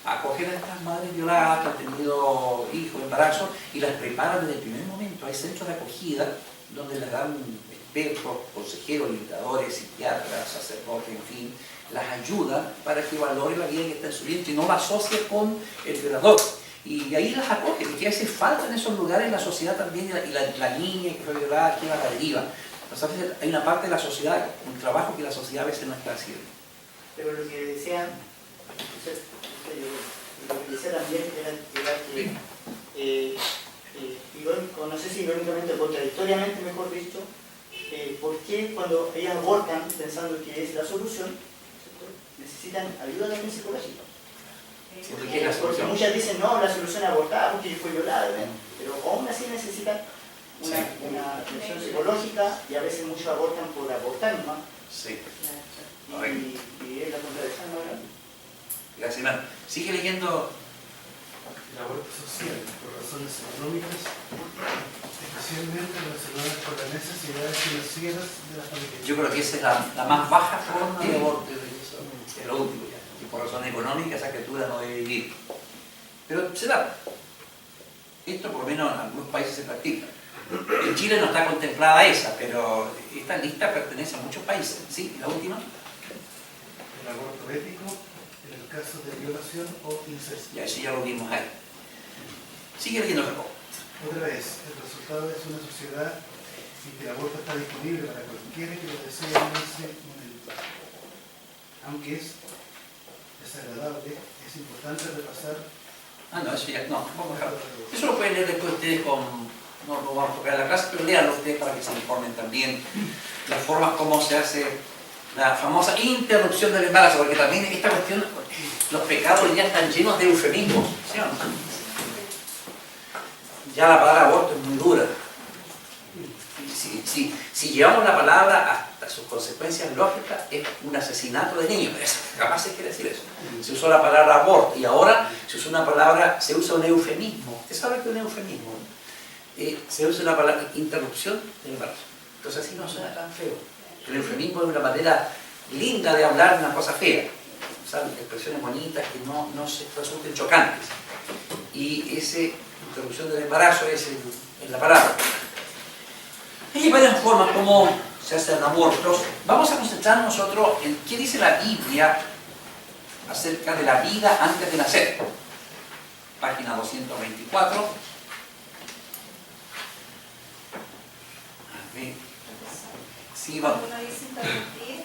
acogen a estas madres violadas que han tenido hijos, embarazos, y las preparan desde el primer momento. Hay centros de acogida donde les dan expertos, consejeros, orientadores, psiquiatras, sacerdotes, en fin, las ayudan para que valore la vida que está en su vientre y no la asocie con el violador. Y ahí las acoge, porque hace falta en esos lugares la sociedad también, y la niña que fue violada, que va a la deriva. Entonces hay una parte de la sociedad, un trabajo que la sociedad a veces no está haciendo. Pero lo que decían, también era que, irónico, no sé si irónicamente o contradictoriamente, mejor dicho, ¿por qué cuando ellas abortan pensando que es la solución, ¿cierto?, necesitan ayuda también psicológica? Porque muchas dicen, no, la solución es abortar porque fue violada, pero aún así necesitan una atención psicológica, y a veces muchos abortan por abortar nomás. Sí. Y es la contradicción más grande. Gracias, hermano. Sigue leyendo. El aborto social, por razones económicas, especialmente relacionadas con las necesidades financieras de las familias. Yo creo que esa es la más baja forma de aborto, es lo último ya. Y por razones económicas esa criatura no debe vivir. Pero se da. Esto por lo menos en algunos países se practica. En Chile no está contemplada esa, pero esta lista pertenece a muchos países. ¿Sí? ¿La última? El aborto ético en el caso de violación o incesto. Ya, eso ya lo vimos ahí. Sigue leyendo, Jacob. Otra vez, el resultado es una sociedad en que el aborto está disponible para cualquiera que lo desee en ese momento. Aunque es desagradable, es importante repasar. No, eso ya, no, vamos a dejarlo. Eso lo pueden leer después ustedes no lo vamos a tocar en la clase, pero léanlo ustedes para que se informen también las formas como se hace la famosa interrupción del embarazo, porque también esta cuestión, los pecados ya están llenos de eufemismos, ¿sí o no? Ya la palabra aborto es muy dura. Si llevamos la palabra hasta sus consecuencias lógicas, es un asesinato de niños. Jamás se quiere decir eso. Se usó la palabra aborto y ahora se usa una palabra, se usa un eufemismo. ¿Usted sabe qué es un eufemismo? se usa la palabra interrupción del embarazo. Entonces así no suena tan feo. El eufemismo es una manera linda de hablar de una cosa fea. Usar expresiones bonitas que no se resulten chocantes. Y esa interrupción del embarazo es la palabra. Hay varias formas como se hacen abortos. Vamos a concentrarnos nosotros en qué dice la Biblia acerca de la vida antes de nacer. Página 224. A ver. Sí, vamos. Cuando uno dice interrumpir,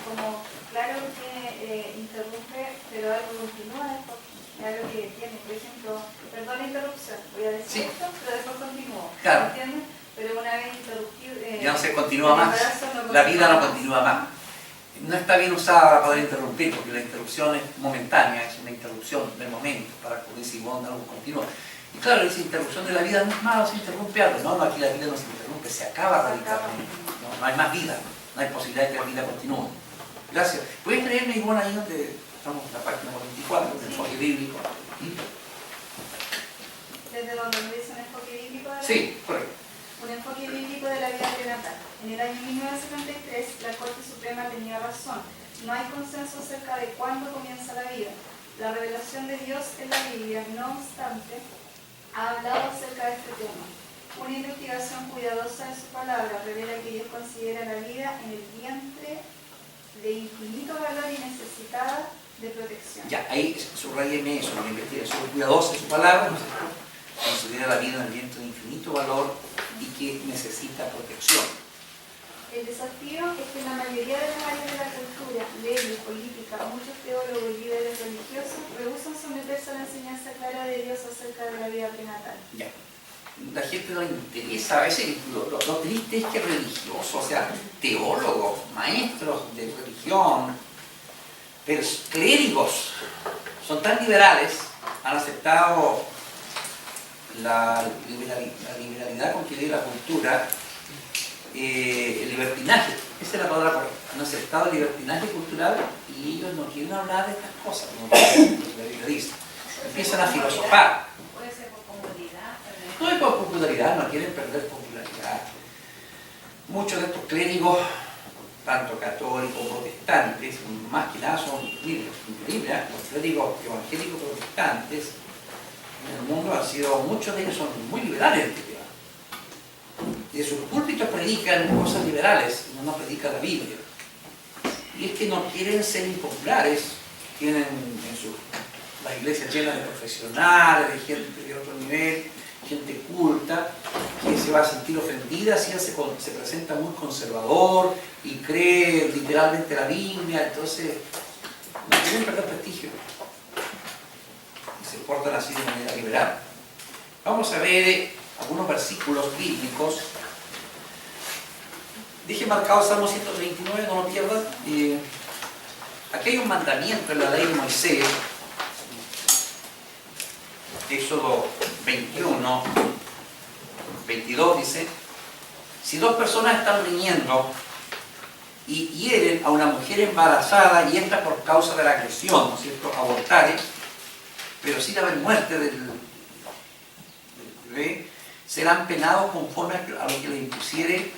como claro que interrumpe, pero algo continúa después, algo que tiene, por ejemplo, perdón la interrupción, voy a decir Sí. esto, pero después continúo, Claro. ¿entiendes? Pero una vez interrumpido, Ya no se continúa más. embarazo La vida no continúa más. No está bien usada para poder interrumpir, porque la interrupción es momentánea, es una interrupción del momento, para poder decir, bueno, algo continúa. Y claro, esa interrupción de la vida no es malo, se interrumpe algo. No, aquí la vida no se interrumpe, se acaba radicalmente. No hay más vida, no hay posibilidad de que la vida continúe. Gracias. ¿Puedes leerme, Ivonne, ahí donde estamos en la página 44 del enfoque bíblico? desde donde me dice un enfoque bíblico de la Sí, correcto. Un enfoque bíblico de la vida prenatal. En el año 1973, la Corte Suprema tenía razón. No hay consenso acerca de cuándo comienza la vida. La revelación de Dios en la Biblia, no obstante, ha hablado acerca de este tema. Una investigación cuidadosa de su palabra revela que Dios considera la vida en el vientre de infinito valor y necesitada de protección. Ya, ahí subrayeme eso, la investigación cuidadosa de su palabra, ¿no es cierto? Considera la vida en el viento de infinito valor y que necesita protección. El desafío es que en la mayoría de las áreas de la cultura, leyes, política, muchos teólogos y líderes religiosos rehúsan someterse a la enseñanza clara de Dios acerca de la vida prenatal. Ya. La gente no le interesa, a veces lo triste es que religiosos, o sea, teólogos, maestros de religión, pero clérigos, son tan liberales, han aceptado la liberalidad con que vive la cultura, el libertinaje, esa es la palabra correcta, han aceptado el libertinaje cultural y ellos no quieren hablar de estas cosas, como la Biblia dice. Empiezan a filosofar. Puede ser por comodidad, pero No hay por popularidad, no quieren perder popularidad. Muchos de estos clérigos, tanto católicos como protestantes, más que nada son increíbles, los clérigos evangélicos protestantes en el mundo han sido, muchos de ellos son muy liberales en realidad. Y de sus púlpitos predican cosas liberales, no predican la Biblia. Y es que no quieren ser impopulares, tienen en las iglesias llenas de profesionales, de gente de otro nivel, gente culta, que se va a sentir ofendida si se presenta muy conservador y cree literalmente la Biblia, entonces no quieren perder prestigio. Y se portan así de manera liberal. Vamos a ver algunos versículos bíblicos. Dije marcado Salmo 139, no lo pierdan. Aquí hay un mandamiento en la ley de Moisés, Éxodo 21, 22 dice: si dos personas están riñendo y hieren a una mujer embarazada y esta por causa de la agresión, ¿no es cierto?, abortare, pero sin haber muerte del bebé, serán penados conforme a lo que le impusiere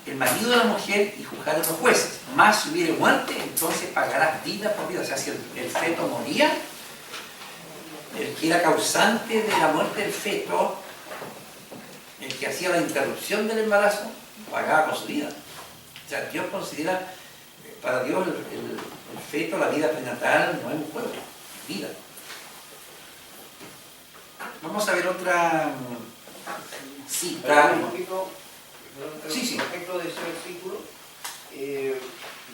el marido de la mujer y juzgar a los jueces. Más si hubiere muerte, entonces pagarás vida por vida. O sea, si el feto moría, el que era causante de la muerte del feto, el que hacía la interrupción del embarazo, pagaba con su vida. O sea, Dios considera, para Dios el feto, la vida prenatal, no es un juego, es vida. Vamos a ver otra cita. Un poquito, Sí, sí. respecto de ese versículo,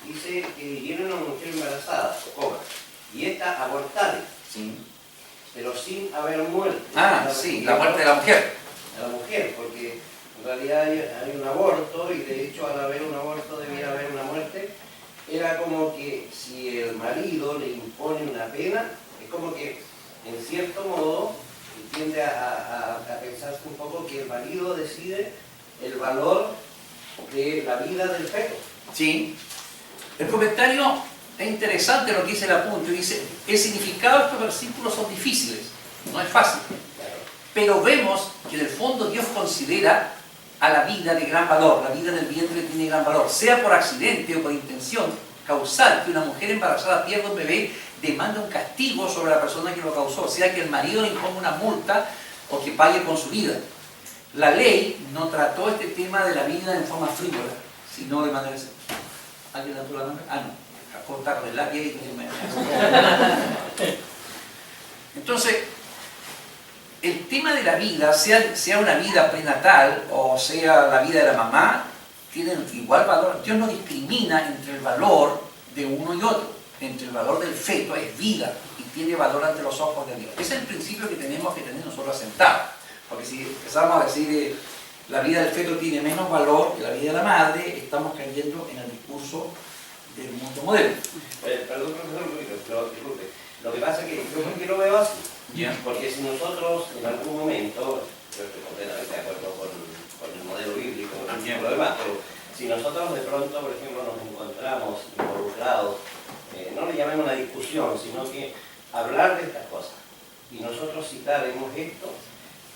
dice que viene una mujer embarazada, joven, y esta abortare, Sí. pero sin haber muerto. Ah, sí, la muerte de la mujer. De la mujer, porque en realidad hay un aborto, y de hecho al haber un aborto debiera haber una muerte. Era como que si el marido le impone una pena, es como que en cierto modo tiende a pensarse un poco que el marido decide el valor de la vida del feto. Sí. El comentario es interesante lo que dice el apunte. Dice, el significado de estos versículos son difíciles, no es fácil. Pero vemos que en el fondo Dios considera a la vida de gran valor, la vida del vientre tiene gran valor, sea por accidente o por intención causal, que una mujer embarazada pierda un bebé, demanda un castigo sobre la persona que lo causó, sea que el marido le imponga una multa o que pague con su vida. La ley no trató este tema de la vida en forma frívola, sino de manera... ¿Alguien la la nombre? Ah, no. Cortar con el lápiz y... Entonces, el tema de la vida, sea una vida prenatal o sea la vida de la mamá, tienen igual valor. Dios no discrimina entre el valor de uno y otro. Entre el valor del feto es vida y tiene valor ante los ojos de Dios. Ese es el principio que tenemos que tener nosotros asentados. Porque si empezamos a decir la vida del feto tiene menos valor que la vida de la madre, estamos cayendo en el discurso del mundo moderno. Perdón, profesor, pero disculpe. Lo que pasa es que yo porque lo veo así. Yeah. Porque si nosotros en algún momento, yo estoy completamente de acuerdo con el modelo bíblico, con lo demás, pero si nosotros de pronto, por ejemplo, nos encontramos involucrados, no le llamemos una discusión, sino que hablar de estas cosas, y nosotros citaremos esto,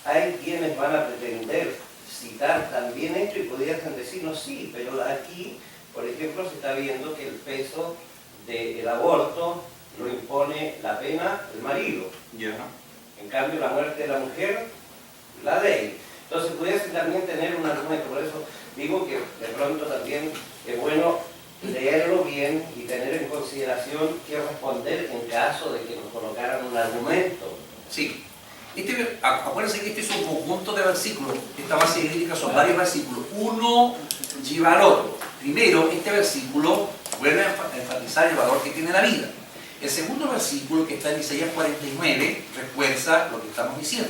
hay quienes van a pretender citar también esto y podrían decirnos sí, pero aquí, por ejemplo, se está viendo que el peso del aborto lo impone la pena el marido. Yeah. En cambio, la muerte de la mujer, la ley. Entonces, pudiese también tener un argumento. Por eso digo que de pronto también es bueno leerlo bien y tener en consideración qué responder en caso de que nos colocaran un argumento. Sí. Acuérdense que este es un conjunto de versículos. Esta base bíblica son varios versículos. Uno lleva al otro. Primero, este versículo vuelve a enfatizar el valor que tiene la vida. El segundo versículo, que está en Isaías 49, refuerza lo que estamos diciendo.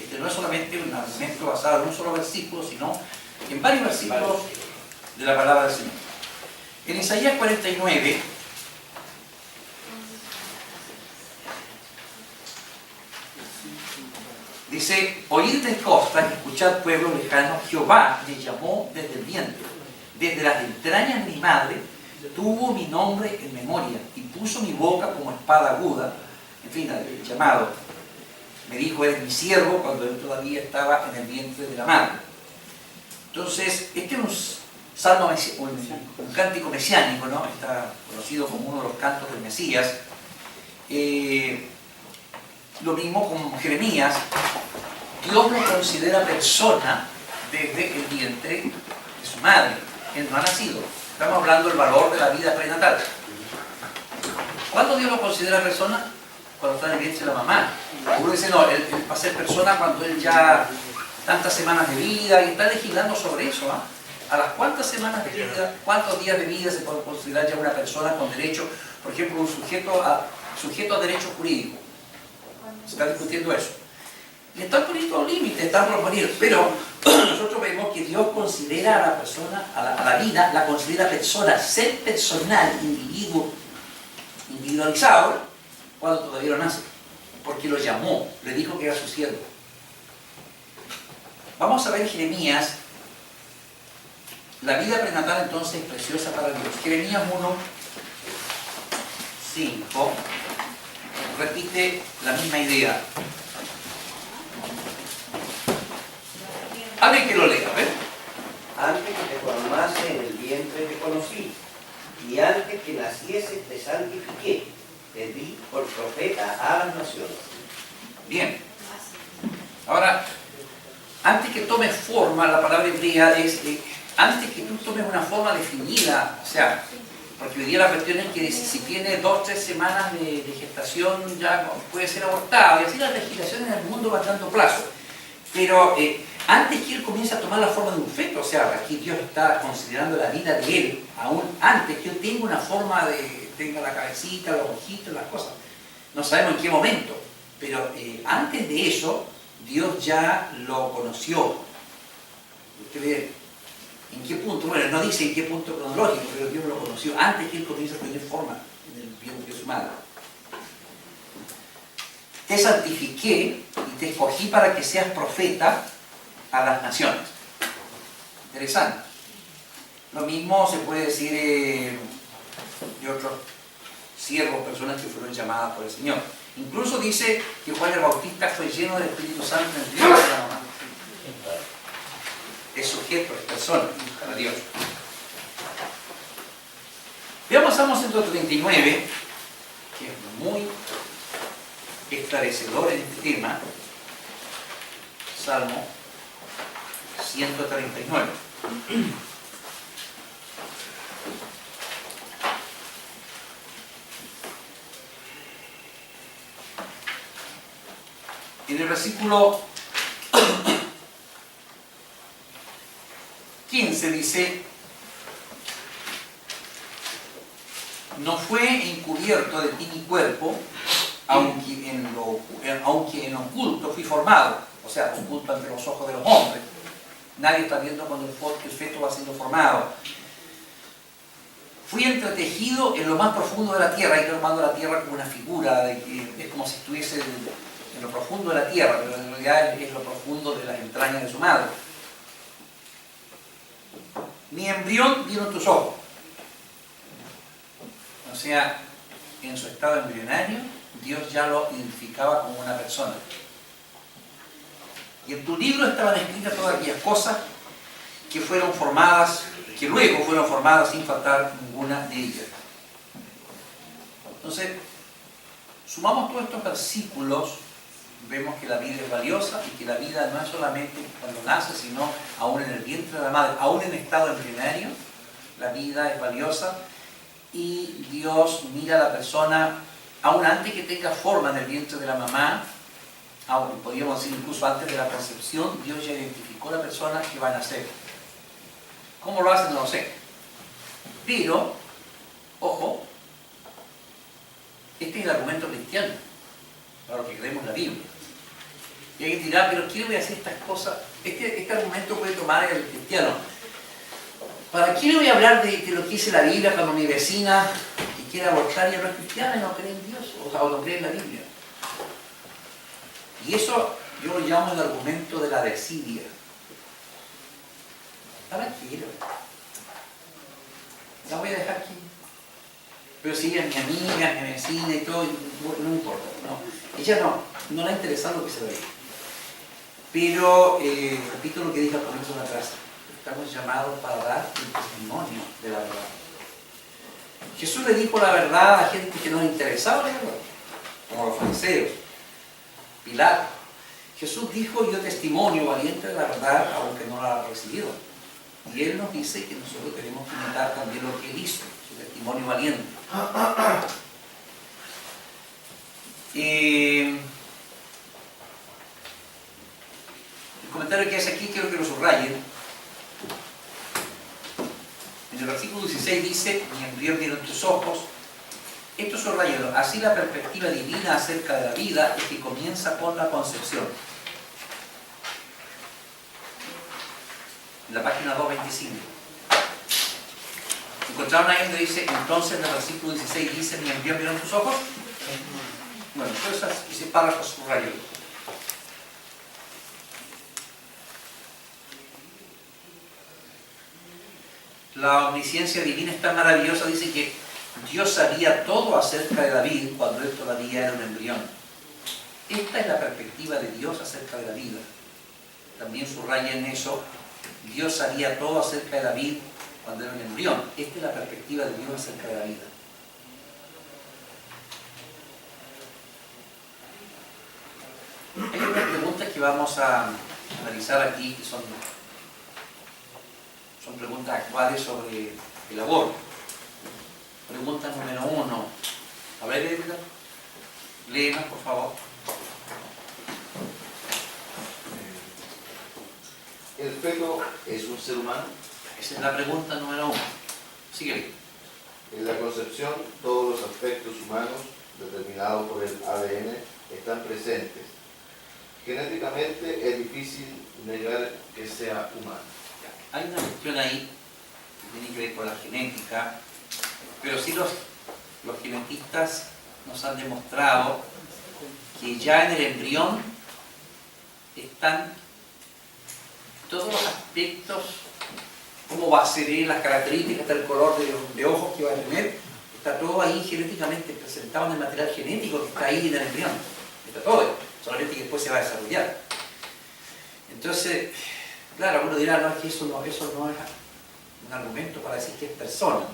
Este no es solamente un argumento basado en un solo versículo, sino en varios versículos de la palabra del Señor. En Isaías 49, dice: oíd de costas, escuchad pueblo lejano, Jehová me llamó desde el vientre, desde las entrañas de mi madre, tuvo mi nombre en memoria y puso mi boca como espada aguda, en fin, el llamado. Me dijo, eres mi siervo, cuando él todavía estaba en el vientre de la madre. Entonces, este es un salmo, un cántico mesiánico, ¿no? Está conocido como uno de los cantos del Mesías. Lo mismo con Jeremías. Dios lo considera persona desde el vientre de su madre. Él no ha nacido. Estamos hablando del valor de la vida prenatal. ¿Cuándo Dios lo considera persona? Cuando está en el vientre de la mamá. Uno dice, no, él va a ser persona cuando él ya tantas semanas de vida, y está legislando sobre eso. ¿A las cuántas semanas de vida, cuántos días de vida se puede considerar ya una persona con derecho, por ejemplo, un sujeto a derecho jurídico? Se está discutiendo eso. Le están poniendo límites, están proponiendo, pero nosotros vemos que Dios considera a la persona, a la vida, la considera persona, ser personal, individualizado, cuando todavía no nace, porque lo llamó, le dijo que era su siervo. Vamos a ver Jeremías. La vida prenatal entonces es preciosa para Dios. Jeremías 1:5 repite la misma idea. Alguien que lo lea, ¿ves? Antes que te formase en el vientre te conocí, y antes que nacieses te santifiqué, te di por profeta a las naciones. Bien. Ahora, antes que tome forma, la palabra hebrea es, antes que tú tomes una forma definida, o sea, porque hoy día la cuestión es que si tiene 2 o 3 semanas de gestación ya puede ser abortado, y así las legislaciones en el mundo van dando plazo. Pero antes que él comience a tomar la forma de un feto, o sea, aquí Dios está considerando la vida de él, aún antes que él tenga una forma tenga la cabecita, los ojitos, las cosas. No sabemos en qué momento, pero antes de eso, Dios ya lo conoció. Usted ve, ¿en qué punto? Bueno, no dice en qué punto cronológico, pero Dios lo conoció antes que él comience a tener forma en el vientre de su madre. Te santifiqué y te escogí para que seas profeta a las naciones. Interesante. Lo mismo se puede decir de otros siervos, personas que fueron llamadas por el Señor. Incluso dice que Juan el Bautista fue lleno del Espíritu Santo en el vientre de la mamá. Es sujeto, es persona, para Dios. Veamos Salmo 139, que es muy esclarecedor en este tema. Salmo 139. En el versículo 15 dice: no fue encubierto de ti mi cuerpo, aunque en oculto fui formado, o sea, oculto ante los ojos de los hombres. Nadie está viendo cuando el feto va siendo formado. Fui entretejido en lo más profundo de la tierra, y tomando la tierra como una figura, de que es como si estuviese en lo profundo de la tierra, pero en realidad es lo profundo de las entrañas de su madre. Mi embrión vieron tus ojos. O sea, en su estado embrionario, Dios ya lo identificaba como una persona. Y en tu libro estaban escritas todas aquellas cosas que fueron formadas, que luego fueron formadas sin faltar ninguna de ellas. Entonces, sumamos todos estos versículos, vemos que la vida es valiosa y que la vida no es solamente cuando nace, sino aún en el vientre de la madre, aún en estado embrionario, la vida es valiosa. Y Dios mira a la persona, aún antes que tenga forma en el vientre de la mamá, aún podríamos decir incluso antes de la concepción, Dios ya identificó a la persona que va a nacer. ¿Cómo lo hace? No lo sé. Pero, ojo, este es el argumento cristiano, para los que creemos en la Biblia. Y alguien dirá, pero ¿quién voy a hacer estas cosas? Este argumento puede tomar el cristiano. ¿Para qué le voy a hablar de lo que dice la Biblia cuando mi vecina que quiere abortar ya no es cristiana y no cree en Dios, o no cree en la Biblia? Y eso yo lo llamo el argumento de la desidia. ¿Para qué? La voy a dejar aquí. Pero si ella es mi amiga, mi vecina y todo, no importa. No. Ella no le interesa lo que se ve. Pero, repito lo que dije al comienzo de la clase. Estamos llamados para dar el testimonio de la verdad. Jesús le dijo la verdad a gente que no le interesaba la verdad, como los fariseos, Pilato. Jesús dijo: yo testimonio valiente de la verdad, aunque no la ha recibido. Y Él nos dice que nosotros tenemos que imitar también lo que Él hizo, su testimonio valiente. El comentario que hace aquí quiero que lo subrayen. En el versículo 16 dice: mi embrión vieron tus ojos. Esto subrayado. Así la perspectiva divina acerca de la vida es que comienza con la concepción. En la página 225. ¿Encontraron ahí donde dice, entonces en el versículo 16 dice: mi embrión vieron tus ojos? Bueno, entonces ese párrafo subrayado. La omnisciencia divina es tan maravillosa, dice que Dios sabía todo acerca de David cuando él todavía era un embrión. Esta es la perspectiva de Dios acerca de la vida. También subraya en eso: Dios sabía todo acerca de David cuando era un embrión. Esta es la perspectiva de Dios acerca de la vida. Hay unas preguntas que vamos a analizar aquí que son preguntas actuales sobre el aborto. Pregunta número 1. A ver, Edgar, léenos, por favor. ¿El feto es un ser humano? Esa es la pregunta número 1. Sigue. En la concepción, todos los aspectos humanos, determinados por el ADN, están presentes. Genéticamente es difícil negar que sea humano. Hay una cuestión ahí que tiene que ver con la genética, pero sí los genetistas nos han demostrado que ya en el embrión están todos los aspectos, cómo va a ser él, las características del color de ojos que va a tener, está todo ahí genéticamente presentado en el material genético que está ahí en el embrión. Está todo ahí, solamente que después se va a desarrollar. Entonces, claro, uno dirá, no, es que eso no es un argumento para decir que es persona.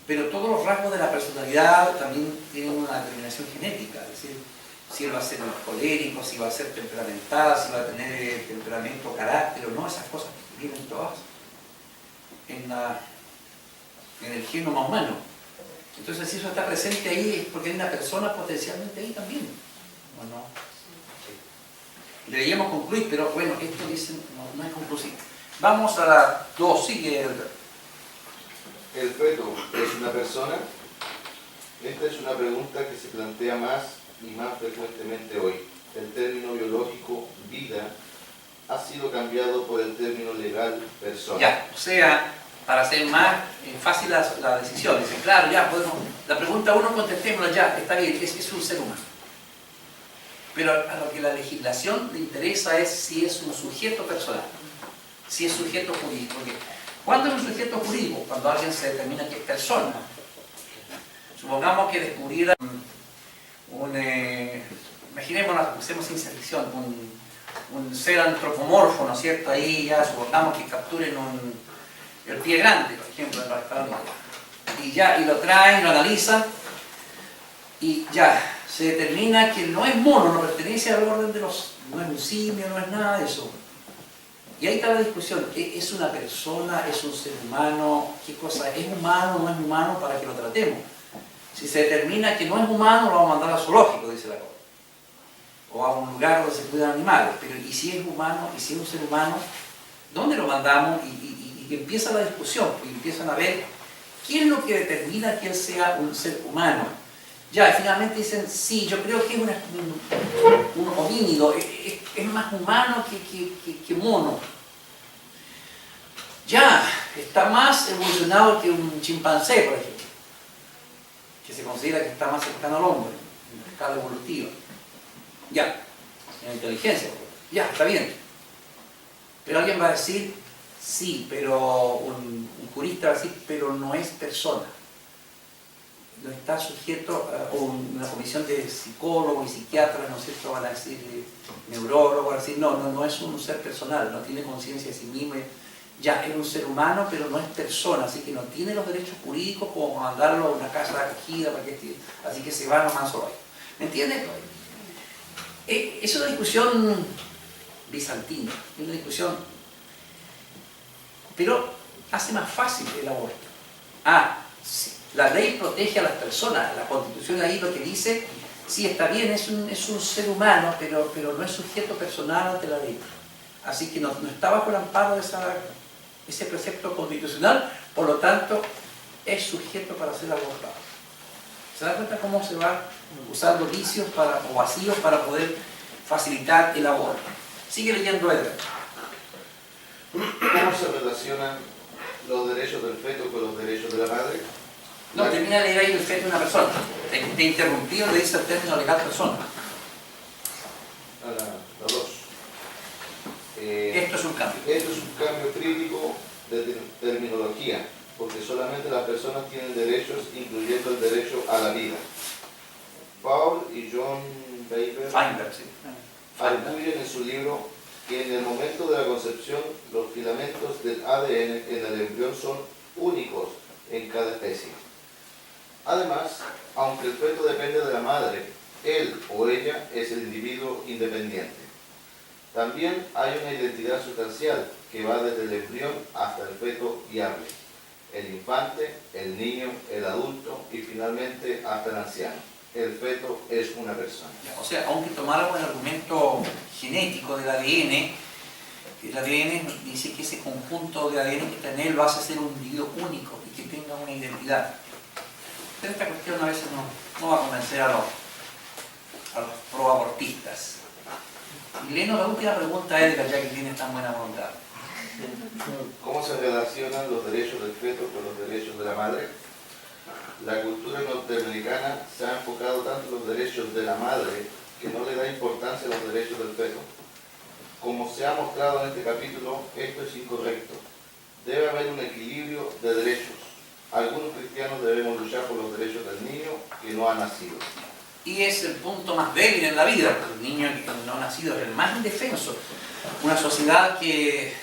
Pero todos los rasgos de la personalidad también tienen una determinación genética, es decir, si él va a ser colérico, si va a ser temperamental, si va a tener temperamento, carácter o no, esas cosas vienen todas en el genoma humano. Entonces, si eso está presente ahí es porque hay una persona potencialmente ahí también, ¿o no? Deberíamos concluir, pero bueno, esto dicen, no es conclusivo. Vamos a la 2, sigue el... ¿El feto es una persona? Esta es una pregunta que se plantea más y más frecuentemente hoy. El término biológico vida ha sido cambiado por el término legal persona. Ya, o sea, para hacer más fácil la decisión, dicen, claro, ya podemos, la pregunta 1 contestémosla ya, está bien, es un ser humano. Pero a lo que la legislación le interesa es si es un sujeto personal, si es sujeto jurídico. Porque ¿cuándo es un sujeto jurídico? Cuando alguien se determina que es persona. Supongamos que descubriera imaginémonos, hacemos ciencia ficción, un ser antropomorfo, ¿no es cierto? Ahí ya supongamos que capturen el pie grande, por ejemplo, en los Estados Unidos. Y lo traen, lo analizan, y ya, se determina que no es mono, no pertenece al orden de los... no es un simio, no es nada de eso. Y ahí está la discusión, ¿es una persona, es un ser humano? ¿Qué cosa? ¿Es humano o no es humano para que lo tratemos? Si se determina que no es humano, lo vamos a mandar al zoológico, dice la cosa. O a un lugar donde se cuidan animales. Pero ¿y si es humano, y si es un ser humano? ¿Dónde lo mandamos? Y empieza la discusión, y empiezan a ver qué es lo que determina que él sea un ser humano. Ya, y finalmente dicen, sí, yo creo que es un homínido, es más humano que mono. Ya, está más evolucionado que un chimpancé, por ejemplo, que se considera que está más cercano al hombre, en la escala evolutiva. Ya, en la inteligencia, ya, está bien. Pero alguien va a decir, sí, pero un jurista va a decir, pero no es persona. No está sujeto, o una comisión de psicólogos y psiquiatras, ¿no es cierto?, van a decir, neurólogos, van a decir, no es un ser personal, no tiene conciencia de sí mismo, ya es un ser humano, pero no es persona, así que no tiene los derechos jurídicos como mandarlo a una casa de acogida, así que se va nomás solo ahí. ¿Me entiendes? Es una discusión bizantina, es una discusión, pero hace más fácil el aborto. Sí. La ley protege a las personas, la Constitución ahí lo que dice, sí, está bien, es un ser humano, pero no es sujeto personal ante la ley. Así que no está bajo el amparo de ese precepto constitucional, por lo tanto, es sujeto para ser abortado. ¿Se da cuenta cómo se va usando vicios o vacíos para poder facilitar el aborto? Sigue leyendo Edgar. ¿Cómo se relacionan los derechos del feto con los derechos de la madre? No, termina de leer ahí el feto de una persona. Te interrumpí donde dice el término legal persona. A la 2. Esto es un cambio. Esto es un cambio crítico de terminología, porque solamente las personas tienen derechos, incluyendo el derecho a la vida. Paul y John Feinberg, sí. arguyen en su libro que en el momento de la concepción los filamentos del ADN en el embrión son únicos en cada especie. Además, aunque el feto depende de la madre, él o ella es el individuo independiente. También hay una identidad sustancial que va desde el embrión hasta el feto viable, el infante, el niño, el adulto y finalmente hasta el anciano. El feto es una persona. O sea, aunque tomáramos el argumento genético del ADN, el ADN dice que ese conjunto de ADN que está en él lo hace ser un individuo único y que tenga una identidad. Pero esta cuestión a veces no va a convencer a los proabortistas. Y Leno, la última pregunta es, ya que tiene tan buena voluntad. ¿Cómo se relacionan los derechos del feto con los derechos de la madre? La cultura norteamericana se ha enfocado tanto en los derechos de la madre que no le da importancia a los derechos del feto. Como se ha mostrado en este capítulo, esto es incorrecto. Debe haber un equilibrio de derechos. Algunos cristianos debemos luchar por los derechos nacido. Y es el punto más débil en la vida, porque el niño no nacido es el más indefenso. Una sociedad que,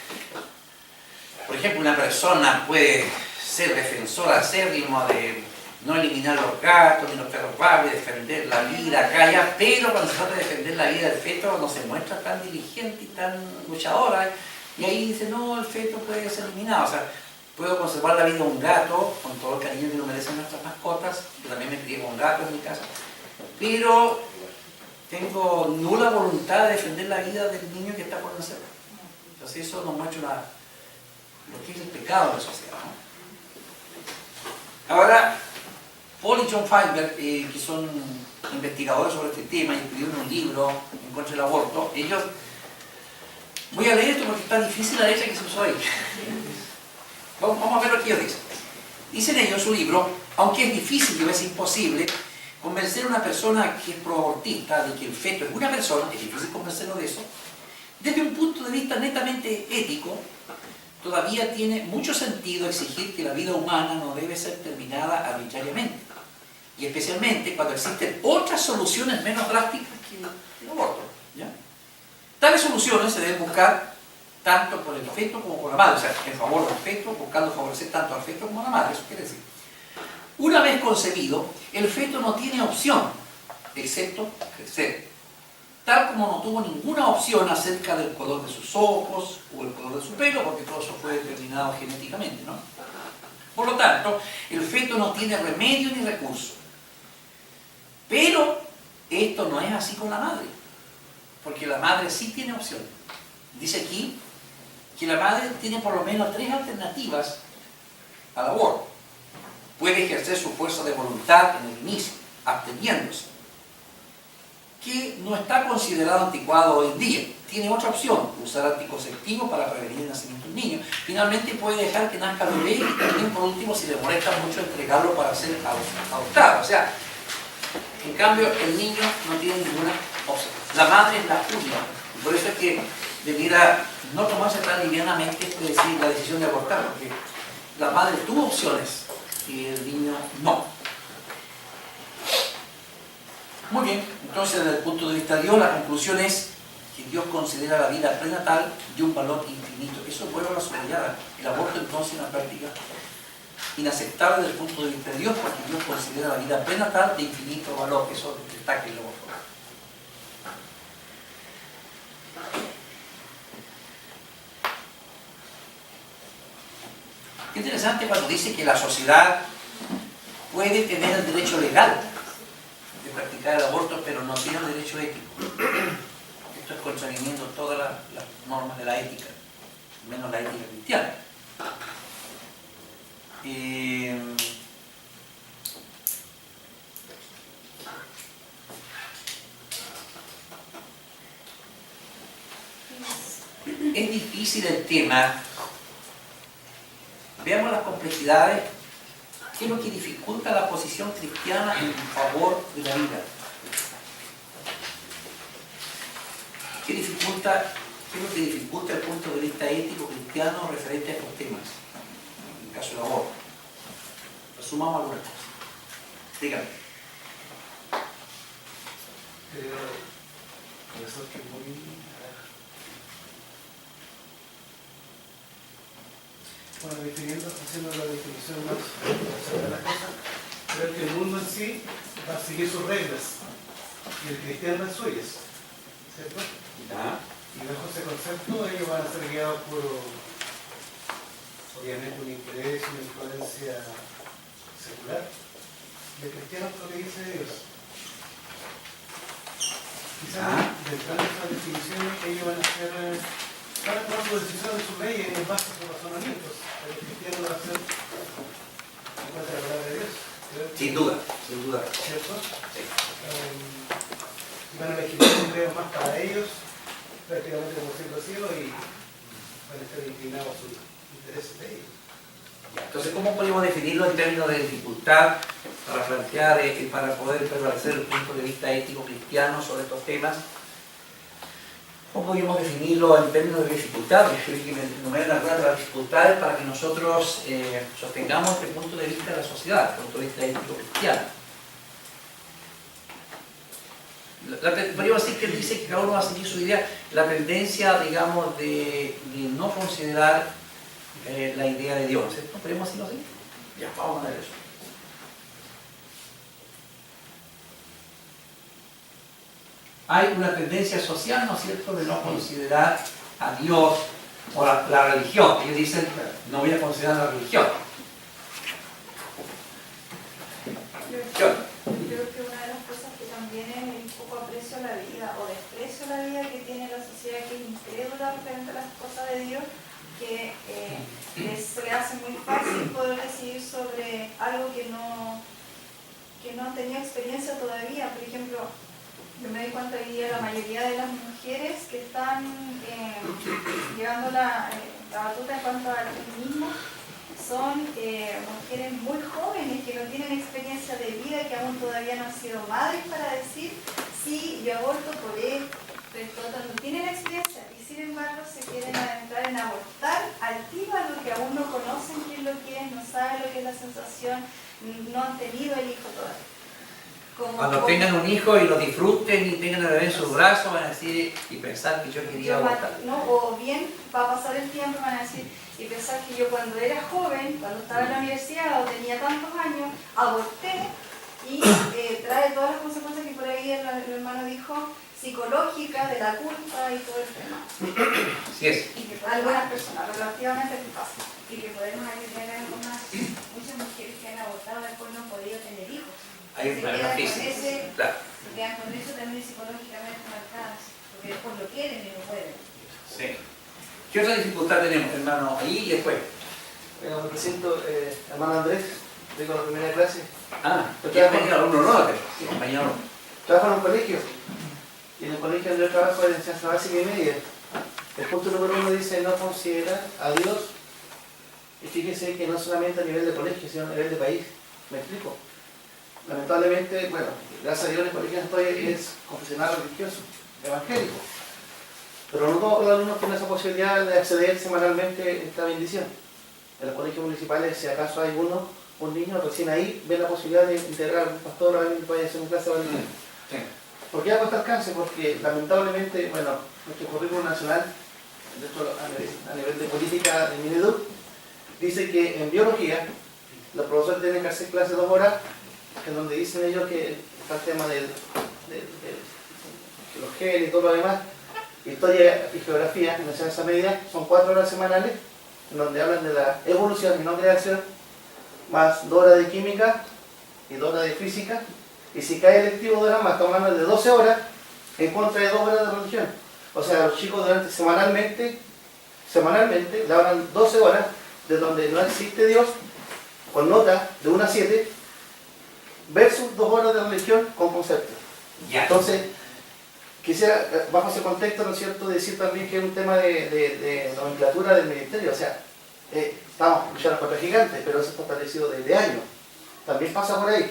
por ejemplo, una persona puede ser defensora acérrima de no eliminar los gatos ni los perros barrios, defender la vida, calla, pero cuando se trata de defender la vida del feto no se muestra tan diligente y tan luchadora, y ahí dice, no, el feto puede ser eliminado. O sea, puedo conservar la vida de un gato con todo el cariño que nos merecen nuestras mascotas, yo también me crié con gatos en mi casa, pero tengo nula voluntad de defender la vida del niño que está por nacer. Entonces eso nos muestra lo que es el pecado de la sociedad, ¿no? Ahora, Paul y John Feinberg, que son investigadores sobre este tema y escribieron un libro en contra del aborto, ellos, voy a leer esto porque está difícil la letra que se usó ahí. Vamos a ver lo que ellos dicen. Dicen ellos en su libro, aunque es difícil y a veces imposible, convencer a una persona que es proabortista de que el feto es una persona, es difícil convencerlo de eso, desde un punto de vista netamente ético, todavía tiene mucho sentido exigir que la vida humana no debe ser terminada arbitrariamente, y especialmente cuando existen otras soluciones menos drásticas que el aborto, ¿ya? Tales soluciones se deben buscar tanto por el feto como por la madre, o sea, en favor del feto, buscando favorecer tanto al feto como a la madre. Eso quiere decir, una vez concebido, el feto no tiene opción, excepto crecer, tal como no tuvo ninguna opción acerca del color de sus ojos o el color de su pelo, porque todo eso fue determinado genéticamente, ¿no? Por lo tanto, el feto no tiene remedio ni recurso. Pero esto no es así con la madre, porque la madre sí tiene opción. Dice aquí que la madre tiene por lo menos 3 alternativas al aborto. Puede ejercer su fuerza de voluntad en el inicio, absteniéndose, que no está considerado anticuado hoy en día. Tiene otra opción, usar anticonceptivos para prevenir el nacimiento del niño. Finalmente puede dejar que nazca el bebé y también, por último, si le molesta mucho, entregarlo para ser adoptado. O sea, en cambio, el niño no tiene ninguna opción. La madre es la única. Por eso es que debiera no tomarse tan livianamente la decisión de abortar, porque la madre tuvo opciones y el niño no. Muy bien, entonces desde el punto de vista de Dios, la conclusión es que Dios considera la vida prenatal de un valor infinito. Eso es bueno a la subrayada. El aborto entonces es una práctica inaceptable desde el punto de vista de Dios, porque Dios considera la vida prenatal de infinito valor. Eso destaca el aborto. Qué interesante cuando dice que la sociedad puede tener el derecho legal de practicar el aborto, pero no tiene el derecho ético. Esto es contraviniendo todas las normas de la ética, menos la ética cristiana. Es difícil el tema. Veamos las complejidades. ¿Qué es lo que dificulta la posición cristiana en favor de la vida? ¿Qué es lo que dificulta el punto de vista ético cristiano referente a estos temas? En el caso del aborto. Resumamos algunas cosas. Dígame. Profesor, que bueno, haciendo la definición más de las cosas, creo que el mundo en sí va a seguir sus reglas y el cristiano las suyas, ¿cierto? Y bajo ese concepto ellos van a ser guiados por, obviamente, un interés, una influencia secular. Y el cristiano es lo que dice Dios. Quizás dentro de esas definiciones ellos van a tomar su decisión de sus leyes en base a sus razonamientos. El cristiano va a ser en cuanto a la palabra de Dios. Sin duda, sin duda. ¿Cierto? Sí. Van a legislar, creo, más para ellos, prácticamente como siendo ciegos, y van a estar inclinados a sus intereses de ellos. Entonces, ¿cómo podemos definirlo en términos de dificultad para plantear, para poder prevalecer el punto de vista ético cristiano sobre estos temas? ¿Cómo podemos definirlo en términos de dificultades? Es decir, que me enumeran algunas de las dificultades para que nosotros sostengamos el punto de vista de la sociedad, el punto de vista ético cristiano. Podríamos decir que él dice que cada uno va a seguir su idea, la tendencia, digamos, de no considerar la idea de Dios, ¿cierto? ¿Podríamos decirlo así? Ya, vamos a ver eso. Hay una tendencia social, ¿no es cierto?, de no considerar a Dios o la religión. Ellos dicen, no voy a considerar la religión. Yo creo que una de las cosas que también es un poco aprecio a la vida o desprecio a la vida que tiene la sociedad, que es incrédula frente a las cosas de Dios, que se le hace muy fácil poder decidir sobre algo que no han tenido experiencia todavía. Por ejemplo, yo me doy cuenta hoy día la mayoría de las mujeres que están llevando la batuta en cuanto al feminismo son mujeres muy jóvenes que no tienen experiencia de vida, que aún todavía no han sido madres para decir sí, yo aborto por esto, no tienen experiencia y sin embargo se quieren adentrar en abortar al tiro algo que aún no conocen qué es lo que es, no saben lo que es la sensación, no han tenido el hijo todavía. Cuando tengan un hijo y lo disfruten y tengan el bebé en sus brazos, van a decir y pensar que yo quería abortar. ¿No? O bien va a pasar el tiempo, van a decir y pensar que yo cuando era joven, cuando estaba en la universidad o tenía tantos años, aborté y trae todas las consecuencias que por ahí el hermano dijo, psicológicas, de la culpa y todo el tema. Así es. Y que algunas personas relativamente les pasa. Y que podemos agregar algo más. Muchas mujeres que han abortado después no han podido tener hijos. Hay un problema físico. Claro. Se quedan con eso también psicológicamente marcadas, porque después lo quieren y no pueden. Sí. ¿Qué otra dificultad tenemos, hermano? Ahí y después. Bueno, me presento, hermano Andrés, vengo a la primera clase. ¿Qué compañero alumno no? ¿Qué compañero no? Trabajo en un colegio, y en el colegio donde yo trabajo es de enseñanza básica y media. El punto número 1 dice no considera a Dios, y fíjense que no solamente a nivel de colegio, sino a nivel de país. ¿Me explico? Lamentablemente, bueno, gracias a Dios en el colegio que estoy es confesional religioso, evangélico. Pero no todos los alumnos tienen esa posibilidad de acceder semanalmente a esta bendición. En los colegios municipales, si acaso hay un niño, recién ahí ven la posibilidad de integrar un pastor o alguien que vaya a hacer una clase de religión. Sí. ¿Por qué hago este alcance? Porque lamentablemente, bueno, nuestro currículum nacional, de hecho a nivel de política de Mineduc, dice que en biología los profesores tienen que hacer clases 2 horas, en donde dicen ellos que está el tema de los genes y todo lo demás, historia y geografía en la enseñanza media, son 4 horas semanales, en donde hablan de la evolución y no creación, más 2 horas de química y 2 horas de física, y si cae el electivo de horas más, estamos hablando de 12 horas en contra de 2 horas de religión. O sea, los chicos semanalmente le hablan 12 horas de donde no existe Dios, con nota de 1 a 7, versus 2 horas de religión con conceptos. Entonces, quisiera, bajo ese contexto, ¿no es cierto?, decir también que es un tema de nomenclatura del ministerio. O sea, estamos escuchando contra gigantes, pero eso está establecido desde años. También pasa por ahí.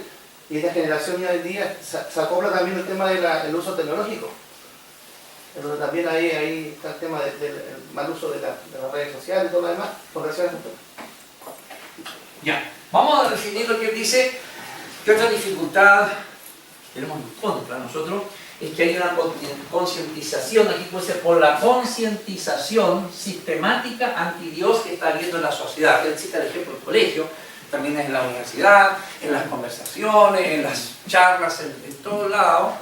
Y esta generación ya hoy día se acopla también el tema del uso tecnológico. En donde también ahí está el tema del mal uso de las redes sociales y todo lo demás, con relación a esto. Ya, vamos a definir lo que él dice. ¿Qué otra dificultad tenemos en contra nosotros? Es que hay una concientización, aquí puede ser por la concientización sistemática anti-Dios que está habiendo en la sociedad. Él cita el ejemplo del colegio, también en la universidad, en las conversaciones, en las charlas, en todos lados.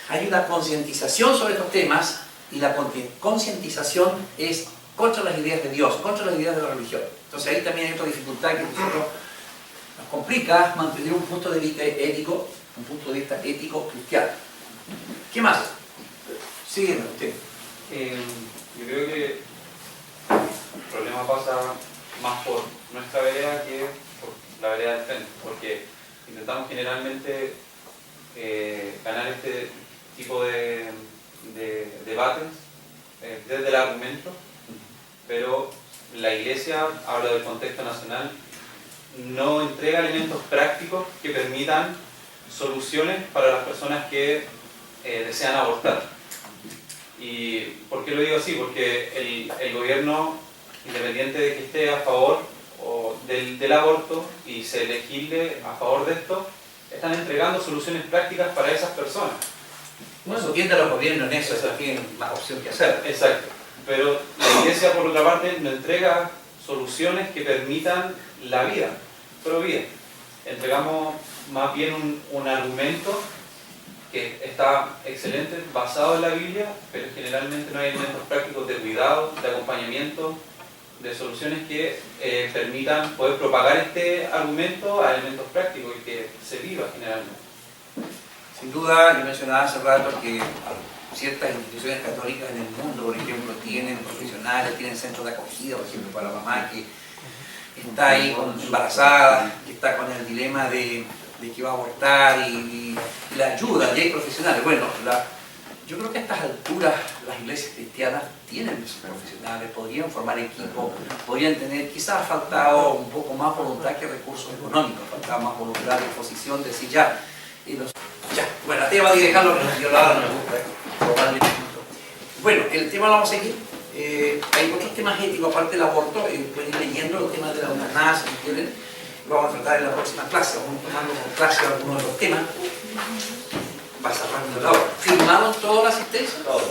Hay una concientización sobre estos temas y la concientización es contra las ideas de Dios, contra las ideas de la religión. Entonces ahí también hay otra dificultad que nosotros nos complica mantener un punto de vista ético, un punto de vista ético cristiano. ¿Qué más? Sígueme usted. Yo creo que el problema pasa más por nuestra vereda que por la vereda del frente, porque intentamos generalmente ganar este tipo de debates desde el argumento, pero la Iglesia, habla del contexto nacional, no entrega elementos prácticos que permitan soluciones para las personas que desean abortar. ¿Y por qué lo digo así? Porque el gobierno, independiente de que esté a favor del aborto y se legisle a favor de esto, están entregando soluciones prácticas para esas personas. Bueno, entiende a los gobiernos en eso, eso tienen más opción que hacer. Exacto. Pero la iglesia, por otra parte, no entrega soluciones que permitan la vida, pero bien. Entregamos más bien un argumento que está excelente, basado en la Biblia, pero generalmente no hay elementos prácticos de cuidado, de acompañamiento, de soluciones que permitan poder propagar este argumento a elementos prácticos y que se viva generalmente. Sin duda, yo mencionaba hace rato que ciertas instituciones católicas en el mundo, por ejemplo, tienen profesionales, tienen centros de acogida, por ejemplo, para la mamá que está ahí embarazada, que está con el dilema de que va a abortar y la ayuda, y hay profesionales. Bueno, yo creo que a estas alturas las iglesias cristianas tienen esos profesionales, podrían formar equipos, podrían tener, quizás ha faltado un poco más voluntad que recursos económicos, faltaba más voluntad, disposición, decir ya, bueno, te va a dejarlo que nos violaba, no me gusta. Bueno, el tema lo vamos a seguir. Hay otros temas éticos, aparte del aborto, pueden ir leyendo los temas de la eutanasia, si quieren. Lo vamos a tratar en la próxima clase, vamos tomando con clase algunos de los temas. Va a cerrar la hora. ¿Firmaron toda la asistencia? Todo.